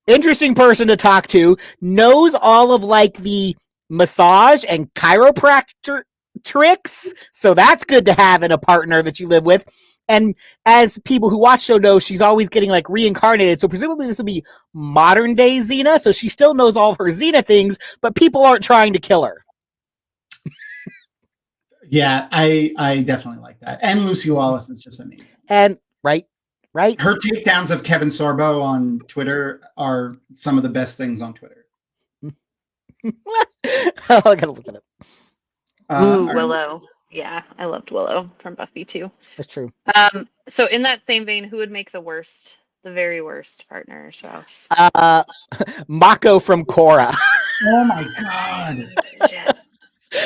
interesting person to talk to, knows all of like the massage and chiropractor tricks. So that's good to have in a partner that you live with. And as people who watch show know, she's always getting like reincarnated. So presumably this will be modern day Xena. So she still knows all of her Xena things, but people aren't trying to kill her. Yeah, I definitely like that. And Lucy Lawless is just amazing. And right. Her takedowns of Kevin Sorbo on Twitter are some of the best things on Twitter. I gotta look it up. Willow. Yeah, I loved Willow from Buffy too. That's true. So in that same vein, who would make the very worst partner or spouse? Mako from Korra. Oh my god.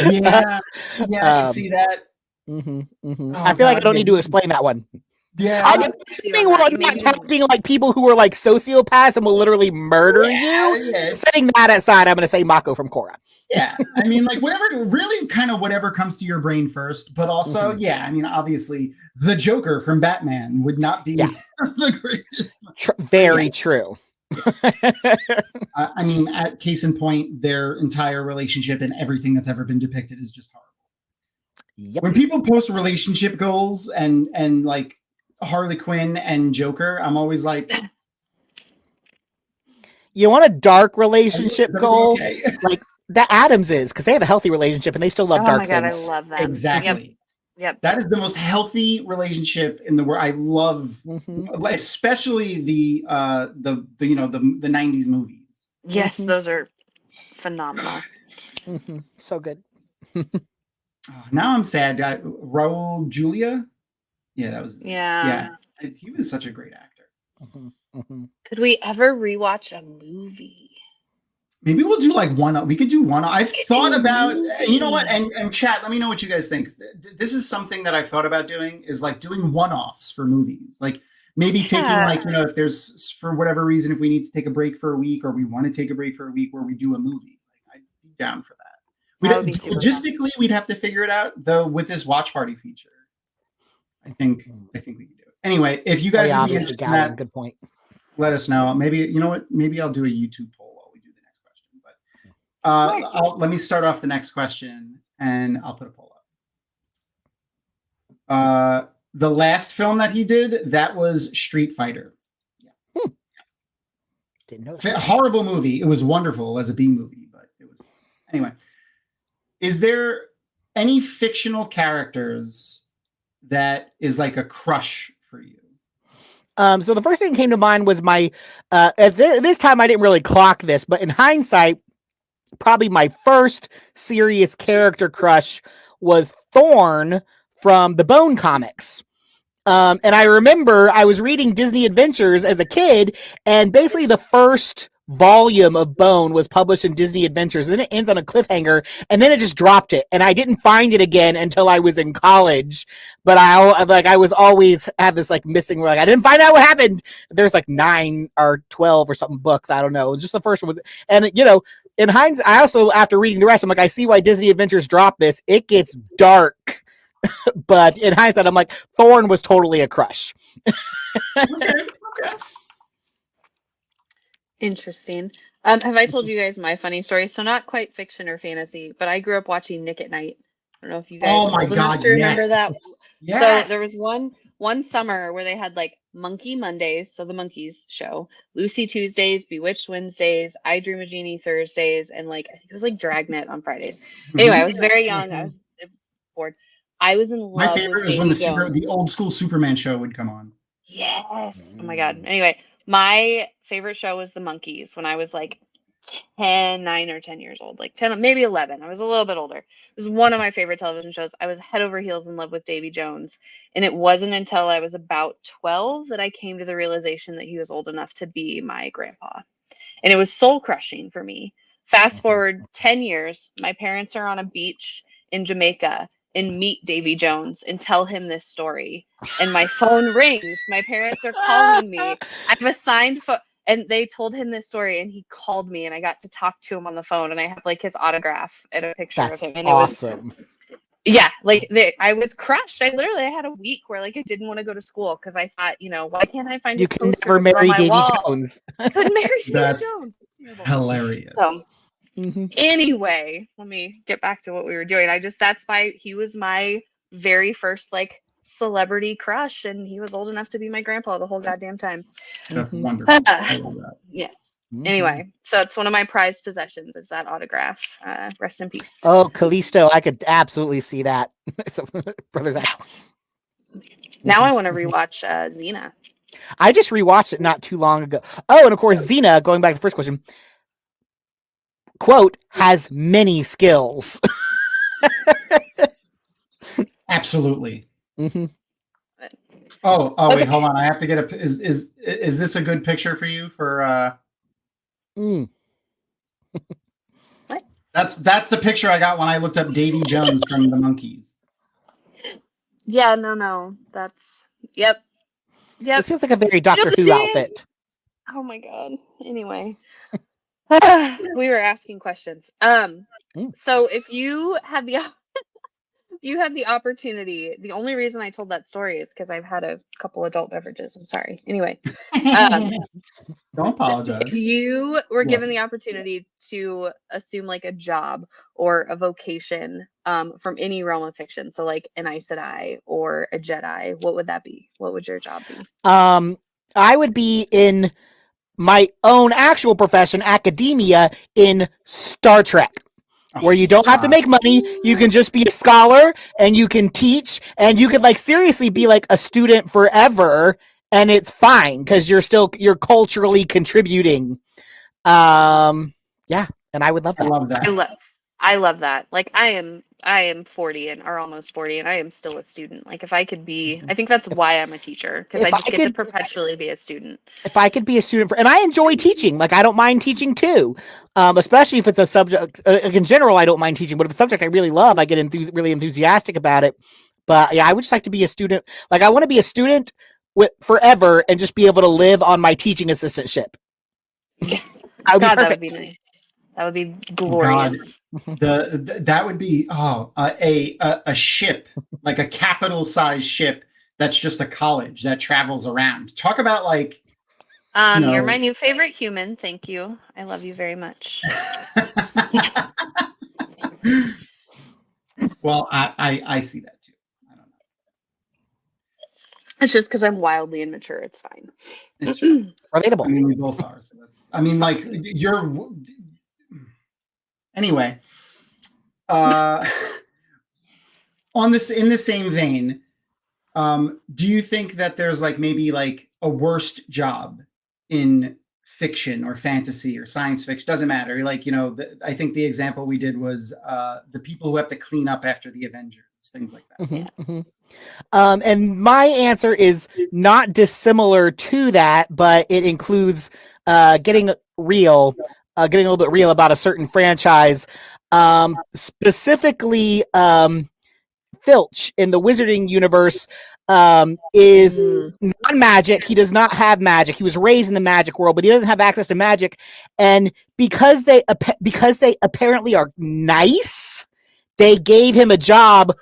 Yeah, I can see that. Oh, I feel like I don't need to explain that one. Yeah, I'm not counting like people who are like sociopaths and will literally murder you. Yeah. Setting that aside, I'm going to say Mako from Korra. Yeah, I mean, like whatever comes to your brain first, but also, yeah, I mean, obviously, the Joker from Batman would not be the greatest. Very true. I mean, at case in point, their entire relationship and everything that's ever been depicted is just horrible. Yep. When people post relationship goals and like Harley Quinn and Joker, I'm always like, you want a dark relationship goal? Okay? Like the Adams is, because they have a healthy relationship and they still love dark things. Oh my god, I love that. Exactly. Yep. That is the most healthy relationship in the world. I love, especially the 90s movies. Yes, those are phenomenal. So good. Now I'm sad. Raul Julia. Yeah, that was. Yeah. He was such a great actor. Could we ever rewatch a movie? Maybe we'll do like one. We could do one. I've thought about, you know what? And chat, let me know what you guys think. This is something that I've thought about doing, is like doing one-offs for movies. Like maybe taking like, if there's, for whatever reason, if we need to take a break for a week or we want to take a break for a week where we do a movie, like, I'd be down for that. Logistically, we'd have to figure it out though with this watch party feature. I think we can do it. Anyway, if you guys would be interested in that, good point. Let us know. Maybe, you know what? Maybe I'll do a YouTube poll while we do the next question. But let me start off the next question and I'll put a poll up. The last film that he did, that was Street Fighter. Yeah. Didn't know that. Horrible movie. It was wonderful as a B movie, but it was anyway. Is there any fictional characters that is like a crush for you? So the first thing that came to mind was my, at this time I didn't really clock this, but in hindsight, probably my first serious character crush was Thorn from the Bone comics. And I remember I was reading Disney Adventures as a kid, and basically the first volume of Bone was published in Disney Adventures, and then it ends on a cliffhanger, and then it just dropped it, and I didn't find it again until I was in college. But I was always had this like missing, like I didn't find out what happened. There's like 9 or 12 or something books, I don't know. Just the first one was, and you know, in hindsight, I also, after reading the rest, I'm like, I see why Disney Adventures dropped this. It gets dark. But in hindsight, I'm like, Thorn was totally a crush. Okay. Interesting. Have I told you guys my funny story? So not quite fiction or fantasy, but I grew up watching Nick at Night. I don't know if you guys Oh are my old enough God, to remember yes. that. Yes. So there was one summer where they had like Monkey Mondays, so the Monkeys show, Lucy Tuesdays, Bewitched Wednesdays, I Dream a Genie Thursdays, and like I think it was like Dragnet on Fridays. Anyway, I was very young. I was bored. I was in love My favorite with is when Davy the old school Superman show would come on. Yes. Oh my God. Anyway, my favorite show was The Monkeys when I was like 9 or 10 years old, like 10, maybe 11. I was a little bit older. It was one of my favorite television shows. I was head over heels in love with Davy Jones. And it wasn't until I was about 12 that I came to the realization that he was old enough to be my grandpa. And it was soul crushing for me. Fast forward 10 years, my parents are on a beach in Jamaica and meet Davy Jones and tell him this story. And my phone rings. My parents are calling me. I have a signed phone. And they told him this story, and he called me, and I got to talk to him on the phone, and I have like his autograph and a picture That's of him. And awesome. Yeah, like I was crushed. I had a week where like I didn't want to go to school because I thought, you know, why can't I find You his can poster never to put on marry my Davy wall? Jones. I couldn't marry Davy That's Jones. It's terrible. Hilarious. So anyway, let me get back to what we were doing. He was my very first like celebrity crush, and he was old enough to be my grandpa the whole goddamn time. That's wonderful. I love that. Yes. Anyway, so it's one of my prized possessions is that autograph. Rest in peace. Oh, Callisto, I could absolutely see that. Brothers. Now I want to rewatch Xena. I just rewatched it not too long ago. Oh, and of course, Xena, going back to the first question, quote, has many skills. Absolutely. Mm-hmm. Oh, Okay. wait, hold on. I have to get is this a good picture for you for What? That's the picture I got when I looked up Davy Jones from the Monkees. Yeah, no. That's yep. It feels like a very Doctor Who outfit. Oh my God. Anyway. We were asking questions. So if you had the opportunity, the only reason I told that story is because I've had a couple adult beverages. I'm sorry. Anyway, Don't apologize. if you were given the opportunity to assume like a job or a vocation from any realm of fiction, so like an Aes Sedai or a Jedi, what would that be? What would your job be? I would be in my own actual profession, academia, in Star Trek. Where you don't have to make money, you can just be a scholar and you can teach and you could like seriously be like a student forever and it's fine because you're culturally contributing. Yeah, and I would love that. I love that. I love that. Like I am 40 and or almost 40 and I am still a student. Like if I could be, I think that's why I'm a teacher because I just get to perpetually be a student. If I could be a student and I enjoy teaching, like I don't mind teaching too, especially if it's a subject. In general, I don't mind teaching, but if it's a subject I really love, I get really enthusiastic about it. But yeah, I would just like to be a student. Like I want to be a student forever and just be able to live on my teaching assistantship. That would be nice. That would be glorious. That would be a ship, like a capital size ship that's just a college that travels around. Talk about like you're my new favorite human. Thank you. I love you very much. Well, I see that too. I don't know. It's just because I'm wildly immature. It's fine. It's relatable. I mean, we both are. So like you're. Anyway, in the same vein, do you think that there's like maybe like a worst job in fiction or fantasy or science fiction? Doesn't matter. Like, I think the example we did was the people who have to clean up after the Avengers. things like that. Mm-hmm, mm-hmm. And my answer is not dissimilar to that, but it includes getting real, getting a little bit real about a certain franchise, specifically Filch in the Wizarding universe is non-magic. He does not have magic. He was raised in the magic world, but he doesn't have access to magic. And because they apparently are nice, they gave him a job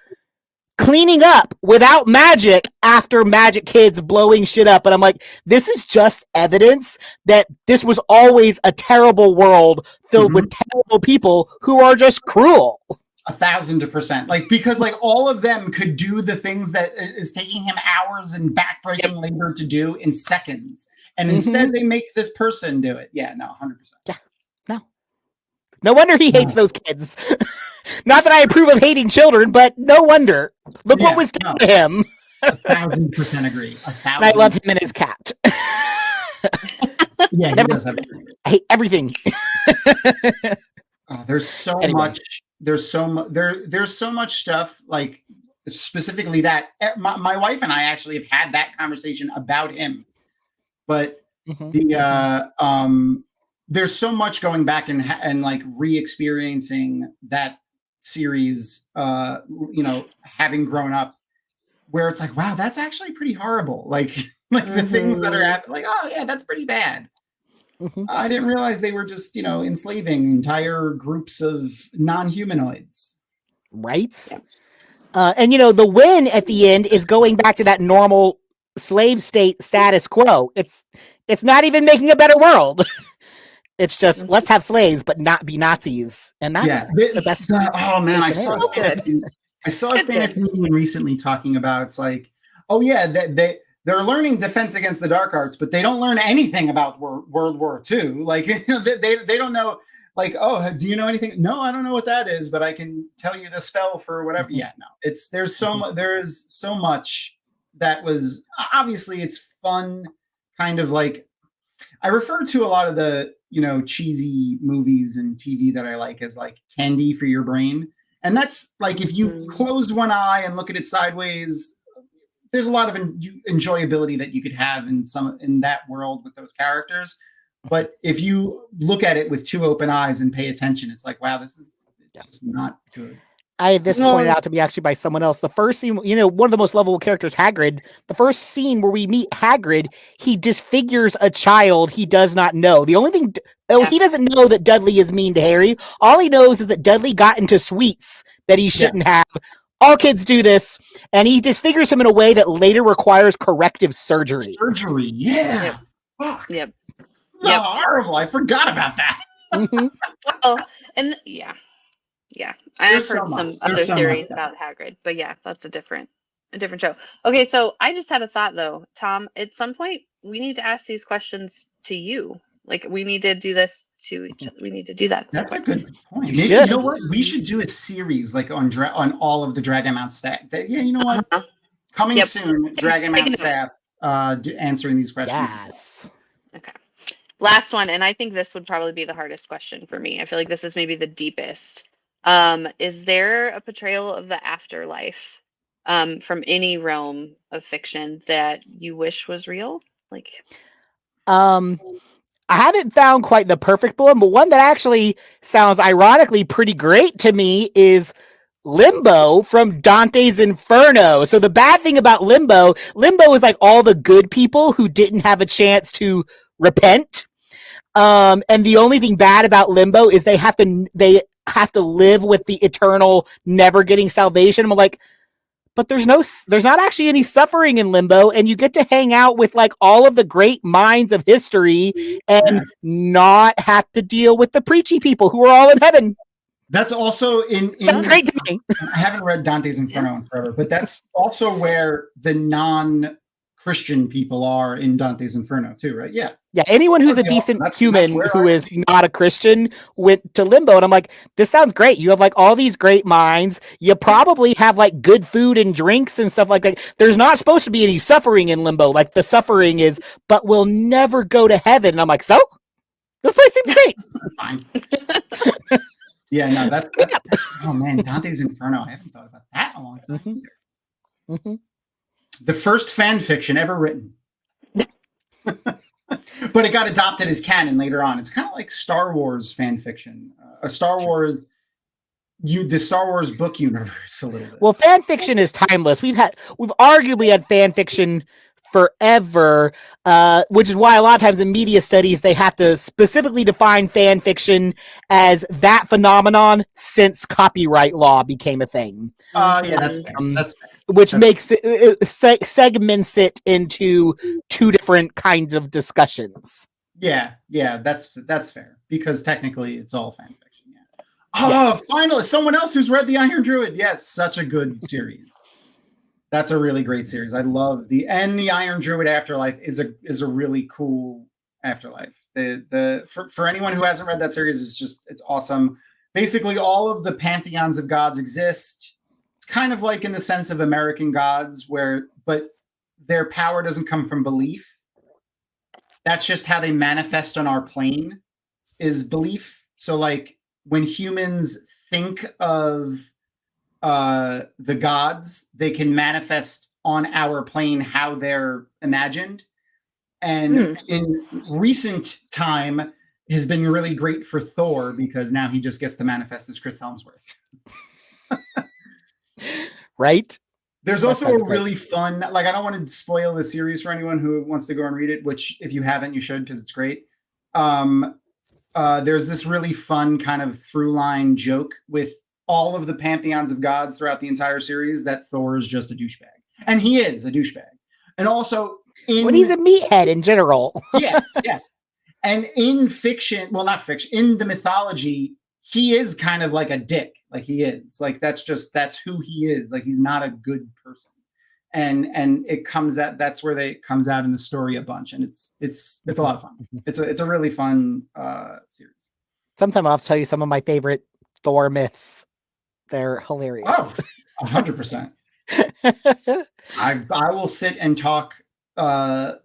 cleaning up without magic after magic kids blowing shit up. And I'm like, this is just evidence that this was always a terrible world filled with terrible people who are just cruel. 1,000%. Like, because like all of them could do the things that is taking him hours and backbreaking labor to do in seconds. And instead they make this person do it. Yeah, no, 100%. Yeah, no wonder he hates those kids. Not that I approve of hating children, but no wonder. Look what was done to him. 1,000% agree. And I love him and his cat. Yeah, he does have I hate everything. There's so much. There's so much stuff, like specifically that my wife and I actually have had that conversation about him. But there's so much going back and like re-experiencing that series, having grown up, where it's like, wow, that's actually pretty horrible. Like the things that are happening, like, oh yeah, that's pretty bad. I didn't realize they were just, enslaving entire groups of non-humanoids. Right. Yeah. And the win at the end is going back to that normal slave state status quo. It's not even making a better world. It's just let's have slaves, but not be Nazis, and that's the best. Oh man, I saw a stand-up comedian recently talking about, it's like, oh yeah, they're learning defense against the dark arts, but they don't learn anything about World War II. Like they don't know. Like, oh, do you know anything? No, I don't know what that is, but I can tell you the spell for whatever. Yeah, no, there is so much that was obviously it's fun, kind of like. I refer to a lot of the, cheesy movies and TV that I like as like candy for your brain. And that's like, if you closed one eye and look at it sideways, there's a lot of enjoyability that you could have in that world with those characters. But if you look at it with two open eyes and pay attention, it's like, wow, this is just not good. I had this pointed out to me actually by someone else. The first scene, one of the most lovable characters, Hagrid, the first scene where we meet Hagrid, he disfigures a child he does not know. The only thing, he doesn't know that Dudley is mean to Harry. All he knows is that Dudley got into sweets that he shouldn't have. All kids do this. And he disfigures him in a way that later requires corrective surgery. Surgery, yeah. Fuck. Yep. Horrible. I forgot about that. Well, and yeah, I have heard some other theories about Hagrid, but yeah, that's a different show. Okay, so I just had a thought though, Thom. At some point, we need to ask these questions to you. Like, we need to do this to each other. We need to do that. That's a good point. Maybe, you know what? We should do a series like on all of the Dragonmount staff. Yeah, you know what? Coming soon, Dragonmount staff answering these questions. Yes. Okay. Last one, and I think this would probably be the hardest question for me. I feel like this is maybe the deepest. Is there a portrayal of the afterlife from any realm of fiction that you wish was real? Like, I haven't found quite the perfect one, but one that actually sounds ironically pretty great to me is Limbo from Dante's Inferno. So the bad thing about Limbo is like all the good people who didn't have a chance to repent. And the only thing bad about Limbo is they have to live with the eternal never getting salvation. I'm like, but there's not actually any suffering in Limbo, and you get to hang out with like all of the great minds of history and not have to deal with the preachy people who are all in heaven. That's also That's great to me. I haven't read Dante's Inferno in forever, but that's also where the non-Christian people are in Dante's Inferno too, right? Yeah. Yeah, anyone who's a decent human who is not a Christian went to Limbo, and I'm like, this sounds great. You have like all these great minds. You probably have like good food and drinks and stuff like that. There's not supposed to be any suffering in Limbo. Like the suffering is, but we'll never go to heaven. And I'm like, so? This place seems great. Fine. Yeah, no, that's oh man, Dante's Inferno. I haven't thought about that in a long time. The first fan fiction ever written. But it got adopted as canon later on. It's kind of like Star Wars fan fiction. The Star Wars book universe a little bit. Well, fan fiction is timeless. We've arguably had fan fiction forever, which is why a lot of times in media studies they have to specifically define fan fiction as that phenomenon since copyright law became a thing. Yeah, that's fair. That's fair. Which makes it segments it into two different kinds of discussions. Yeah, that's fair because technically it's all fan fiction. Yeah. Yes. Finally, someone else who's read The Iron Druid. Yes, such a good series. That's a really great series. I love the Iron Druid Afterlife is a really cool afterlife. For anyone who hasn't read that series, it's awesome. Basically, all of the pantheons of gods exist. It's kind of like in the sense of American gods, but their power doesn't come from belief. That's just how they manifest on our plane, is belief. So, like when humans think of the gods, they can manifest on our plane how they're imagined. And in recent time has been really great for Thor because now he just gets to manifest as Chris Hemsworth. Right? There's also a really fun, like I don't want to spoil the series for anyone who wants to go and read it, which if you haven't, you should because it's great. There's this really fun kind of through line joke with all of the pantheons of gods throughout the entire series that Thor is just a douchebag. And he is a douchebag. And also when he's a meathead in general. Yes. And in fiction, well, not fiction, in the mythology, he is kind of like a dick. Like he is. Like that's who he is. Like he's not a good person. And it comes out, that's where it comes out in the story a bunch. And it's a lot of fun. It's a really fun series. Sometime I'll tell you some of my favorite Thor myths. They're hilarious. Oh, 100%. I will sit and talk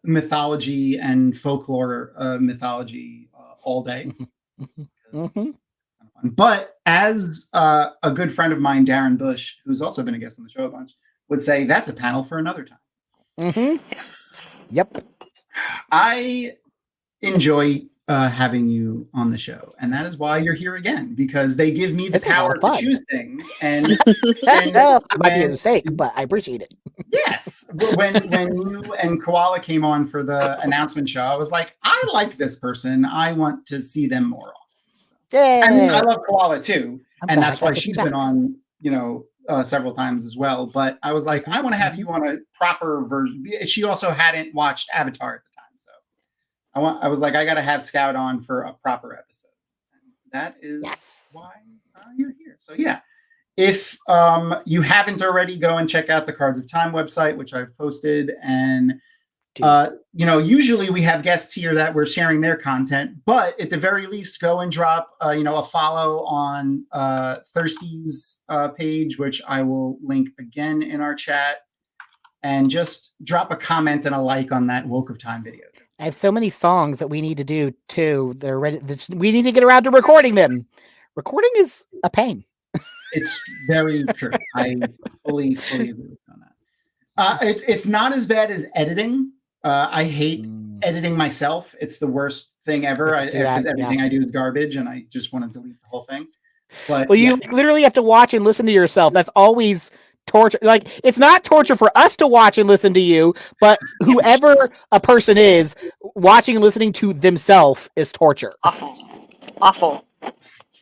mythology and folklore mythology all day. But as a good friend of mine, Darren Bush, who's also been a guest on the show a bunch, would say, that's a panel for another time. Yep. I enjoy having you on the show, and that is why you're here again, because they give me the power to choose things. And it might be a mistake, but I appreciate it. Yes, when you and Koala came on for the announcement show, I was like, I like this person. I want to see them more often. So. I mean, I love Koala too, and that's why she's been on, several times as well. But I was like, I want to have you on a proper version. She also hadn't watched Avatar at the time, so I was like, I got to have Scout on for a proper episode. And that is why you're here. So yeah, if you haven't already, go and check out the Cards of Time website, which I've posted. And usually we have guests here that we're sharing their content, but at the very least, go and drop a follow on Thirsty's page, which I will link again in our chat, and just drop a comment and a like on that Woke of Time video. I have so many songs that we need to do too. They're ready. We need to get around to recording them. Recording is a pain. It's very true. I fully agree with you on that. It's not as bad as editing. I hate editing myself. It's the worst thing ever because everything I do is garbage, and I just want to delete the whole thing. But you literally have to watch and listen to yourself. That's always torture. Like, it's not torture for us to watch and listen to you, but whoever a person is, watching and listening to themselves is torture. Awful.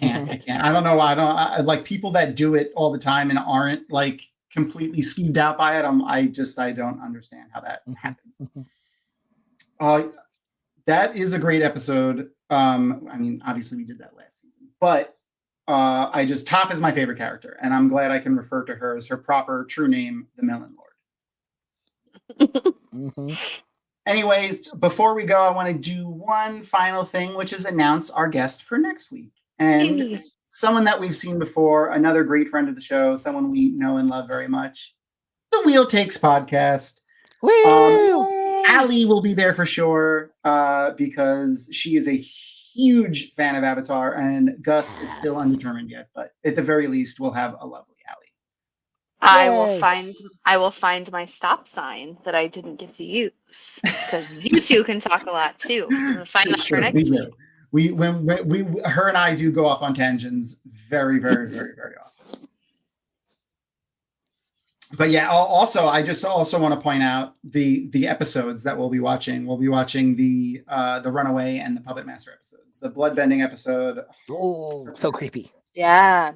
I can't. I don't know. I like people that do it all the time and aren't like completely skeeved out by it. I don't understand how that happens. That is a great episode. I mean, obviously we did that last season, but Toph is my favorite character, and I'm glad I can refer to her as her proper true name, the Melon Lord. Anyways, before we go, I want to do one final thing, which is announce our guest for next week. And someone that we've seen before, another great friend of the show, someone we know and love very much, the Wheel Takes podcast. Allie will be there for sure, because she is a huge fan of Avatar, and Gus is still undetermined yet, but at the very least, we'll have a lovely alley. I Yay. will find my stop sign that I didn't get to use, because you two can talk a lot too. I'm gonna find It's that for true. next We week. do. Her and I do go off on tangents very, very, very, very often. But yeah, also I just also want to point out the episodes that we'll be watching. We'll be watching the Runaway and the Puppet Master episodes. The bloodbending episode. Oh, so creepy. Yeah.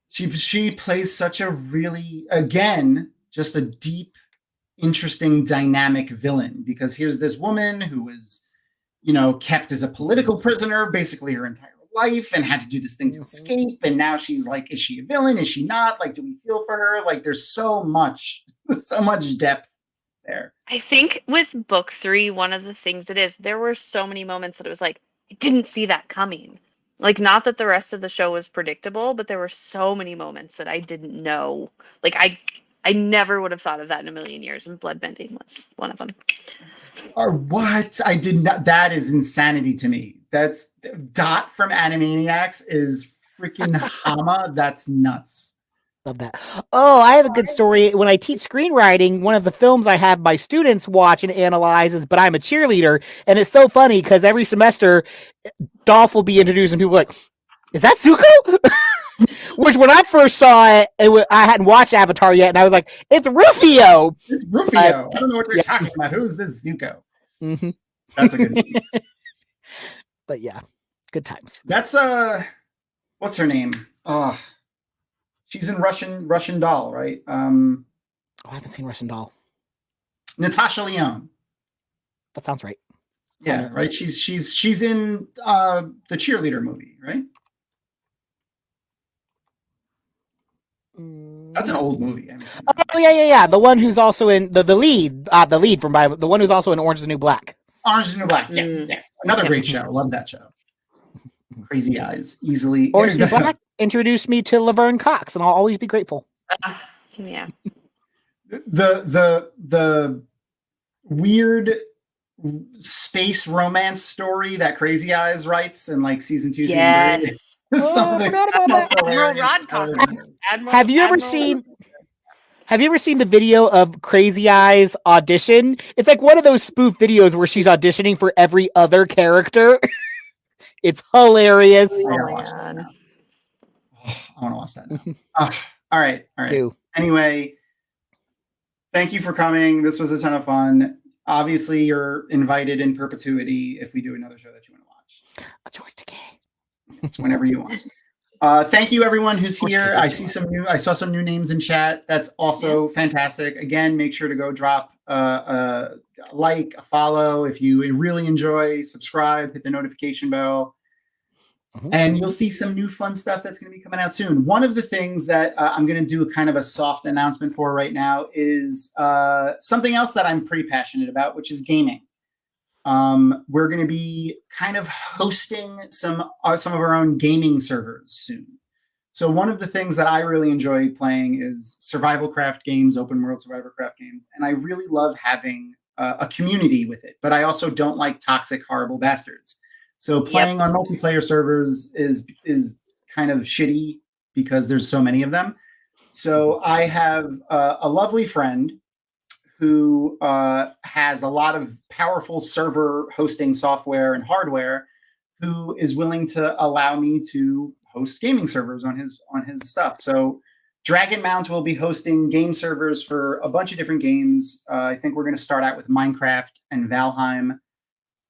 She plays such a really, again, just a deep, interesting, dynamic villain, because here's this woman who was, kept as a political prisoner basically her entire life and had to do this thing to escape, and now she's like, is she a villain, is she not, like, do we feel for her? Like, there's so much depth there. I think with book 3, one of the things there were so many moments that it was like, I didn't see that coming. Like, not that the rest of the show was predictable, but there were so many moments that I didn't know. Like, I never would have thought of that in a million years, and bloodbending was one of them. Or what? I did not. That is insanity to me. That's Dot from Animaniacs is freaking Hama. That's nuts. Love that. Oh, I have a good story. When I teach screenwriting, one of the films I have my students watch and analyze is But I'm a Cheerleader. And it's so funny because every semester, Dolph will be introduced and people are like, is that Zuko? Which when I first saw it, I hadn't watched Avatar yet, and I was like, it's Rufio. It's Rufio. I don't know what you're talking about. Who's this Zuko? Mm-hmm. That's a good movie. But yeah, good times. That's what's her name? Oh, she's in Russian Doll, right? I haven't seen Russian Doll. Natasha Lyonne. That sounds right. Yeah, right. She's in the Cheerleader movie, right? That's an old movie. Oh yeah. The one who's also in the lead from the one who's also in Orange is the New Black. Orange is the New Black. Yes. Another great show. Love that show. Crazy Eyes. Easily. Orange is the New Black introduced me to Laverne Cox, and I'll always be grateful. Yeah. The weird space romance story that Crazy Eyes writes in like season 2, yes. season 3. Admiral Rodcock. Have you ever seen the video of Crazy Eyes audition? It's like one of those spoof videos where she's auditioning for every other character. It's hilarious. I want to watch that now. All right. Ew. Anyway, thank you for coming. This was a ton of fun. Obviously, you're invited in perpetuity if we do another show that you want to watch. A George Takei. It's whenever you want. Thank you, everyone who's here. I saw some new names in chat. That's also fantastic. Again, make sure to go drop a like, a follow if you really enjoy. Subscribe, hit the notification bell, and you'll see some new fun stuff that's going to be coming out soon. One of the things that I'm going to do a kind of a soft announcement for right now is something else that I'm pretty passionate about, which is gaming. We're going to be kind of hosting some of our own gaming servers soon. So one of the things that I really enjoy playing is survival craft games, open world survival craft games. And I really love having a community with it, but I also don't like toxic, horrible bastards. So playing on multiplayer servers is kind of shitty because there's so many of them. So I have a lovely friend who has a lot of powerful server hosting software and hardware, who is willing to allow me to host gaming servers on his stuff. So Dragon Mount will be hosting game servers for a bunch of different games. I think we're going to start out with Minecraft and Valheim,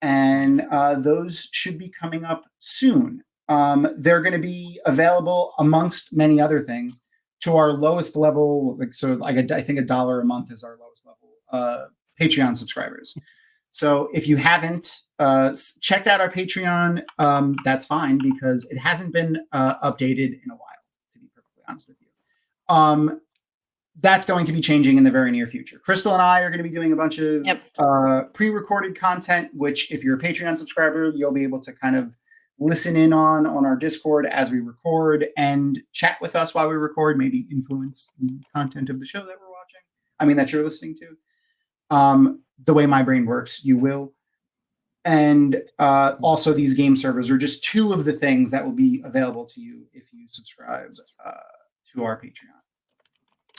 and those should be coming up soon. They're going to be available amongst many other things to our lowest level. I think $1 a month is our lowest level Patreon subscribers. So if you haven't checked out our Patreon, that's fine, because it hasn't been updated in a while, to be perfectly honest with you. That's going to be changing in the very near future. Crystal and I are going to be doing a bunch of pre-recorded content, which if you're a Patreon subscriber, you'll be able to kind of listen in on our Discord as we record and chat with us while we record, maybe influence the content of the show that we're watching. That you're listening to. The way my brain works, you will. and also these game servers are just two of the things that will be available to you if you subscribe to our Patreon,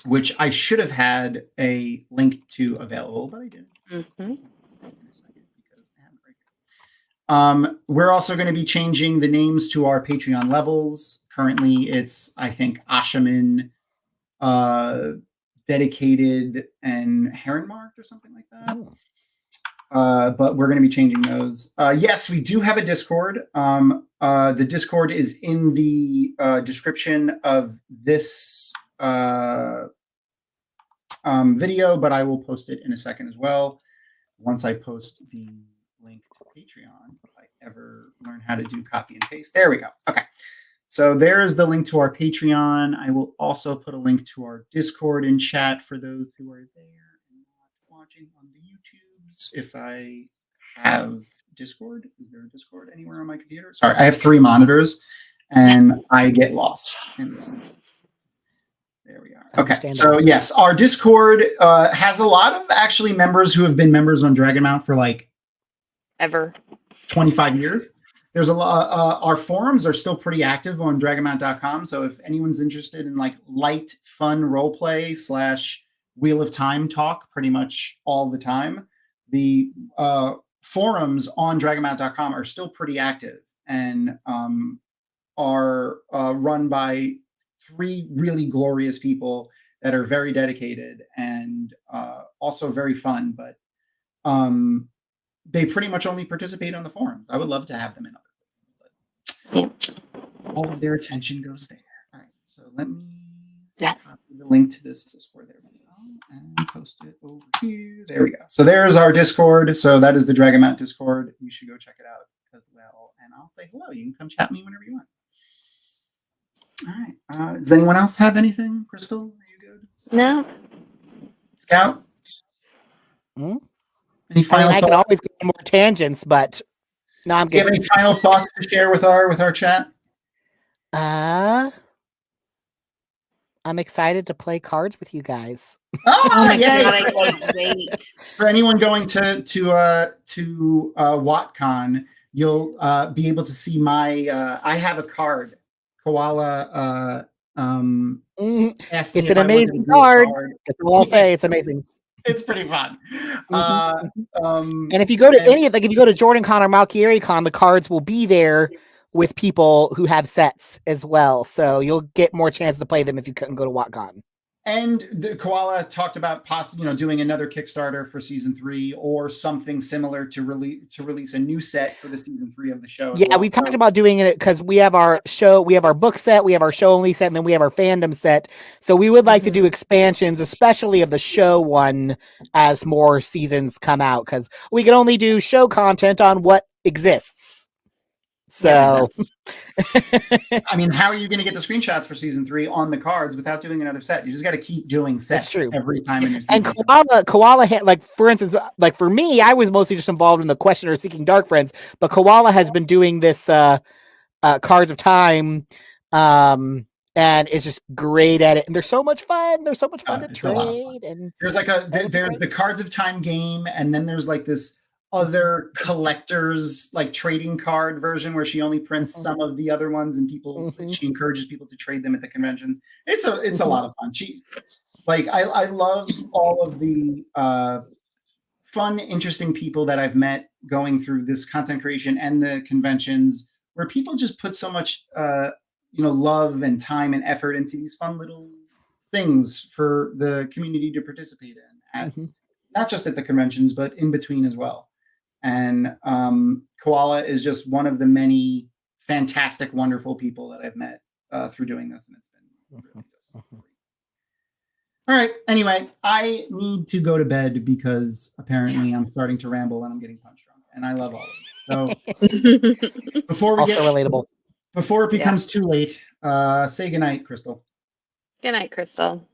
which I should have had a link to available, but I didn't. We're also going to be changing the names to our Patreon levels. Currently, it's, I think, Ashaman, Dedicated, and Heronmarked or something like that. But we're going to be changing those. Yes, we do have a Discord. The Discord is in the description of this video, but I will post it in a second as well. Once I post the link to Patreon, if I ever learn how to do copy and paste. There we go. Okay. So there's the link to our Patreon. I will also put a link to our Discord in chat for those who are there and not watching on the YouTubes. If I have Discord, is there a Discord anywhere on my computer? Sorry, I have 3 monitors and I get lost. There we are. Okay, so yes, our Discord has a lot of actually members who have been members on Dragonmount for like ever 25 years. There's a lot. Our forums are still pretty active on dragonmount.com. So if anyone's interested in like light, fun roleplay / Wheel of Time talk, pretty much all the time, the forums on dragonmount.com are still pretty active and are run by 3 really glorious people that are very dedicated and also very fun, but they pretty much only participate on the forums. I would love to have them in other places, but all of their attention goes there. All right, so let me copy the link to this Discord. There we go, and post it over here. There we go. So there's our Discord. So that is the Dragonmount Discord. You should go check it out as well. And I'll say hello. You can come chat me whenever you want. All right. Does anyone else have anything? Crystal, are you good? No. Scout? Any final I can always go on more tangents, but no, I'm good. Do you have any final thoughts to share with our chat? I'm excited to play cards with you guys. Oh my God, I can't wait. For anyone going to WatCon, you'll be able to see my I have a card. Koala asked me it's an amazing card. That's all I'll say. It's amazing. It's pretty fun. And if you go to if you go to JordanCon or MalkieriCon, the cards will be there with people who have sets as well. So you'll get more chance to play them if you couldn't go to WatCon. And the Koala talked about possibly, doing another Kickstarter for season 3 or something similar to release a new set for the season 3 of the show. Yeah, we talked about doing it because we have our show, we have our book set, we have our show only set, and then we have our fandom set. So we would like to do expansions, especially of the show one, as more seasons come out, because we can only do show content on what exists. So, I mean, how are you going to get the screenshots for season 3 on the cards without doing another set? You just got to keep doing sets every time. And Koala had, like, for instance, like for me, I was mostly just involved in the Questioner Seeking Dark Friends, but Koala has been doing this Cards of Time, and it's just great at it. And they're so much fun. They're so much fun to trade. And there's like there's the Cards of Time game, and then there's like this other collectors like trading card version where she only prints some of the other ones, and people she encourages people to trade them at the conventions. It's a lot of fun. She I love all of the fun, interesting people that I've met going through this content creation and the conventions, where people just put so much love and time and effort into these fun little things for the community to participate in, at not just at the conventions but in between as well. And Koala is just one of the many fantastic, wonderful people that I've met through doing this, and it's been really just great. All right. Anyway, I need to go to bed because apparently I'm starting to ramble and I'm getting punch drunk, and I love all of it. So before we relatable. Before it becomes too late, say goodnight, Crystal. Good night, Crystal.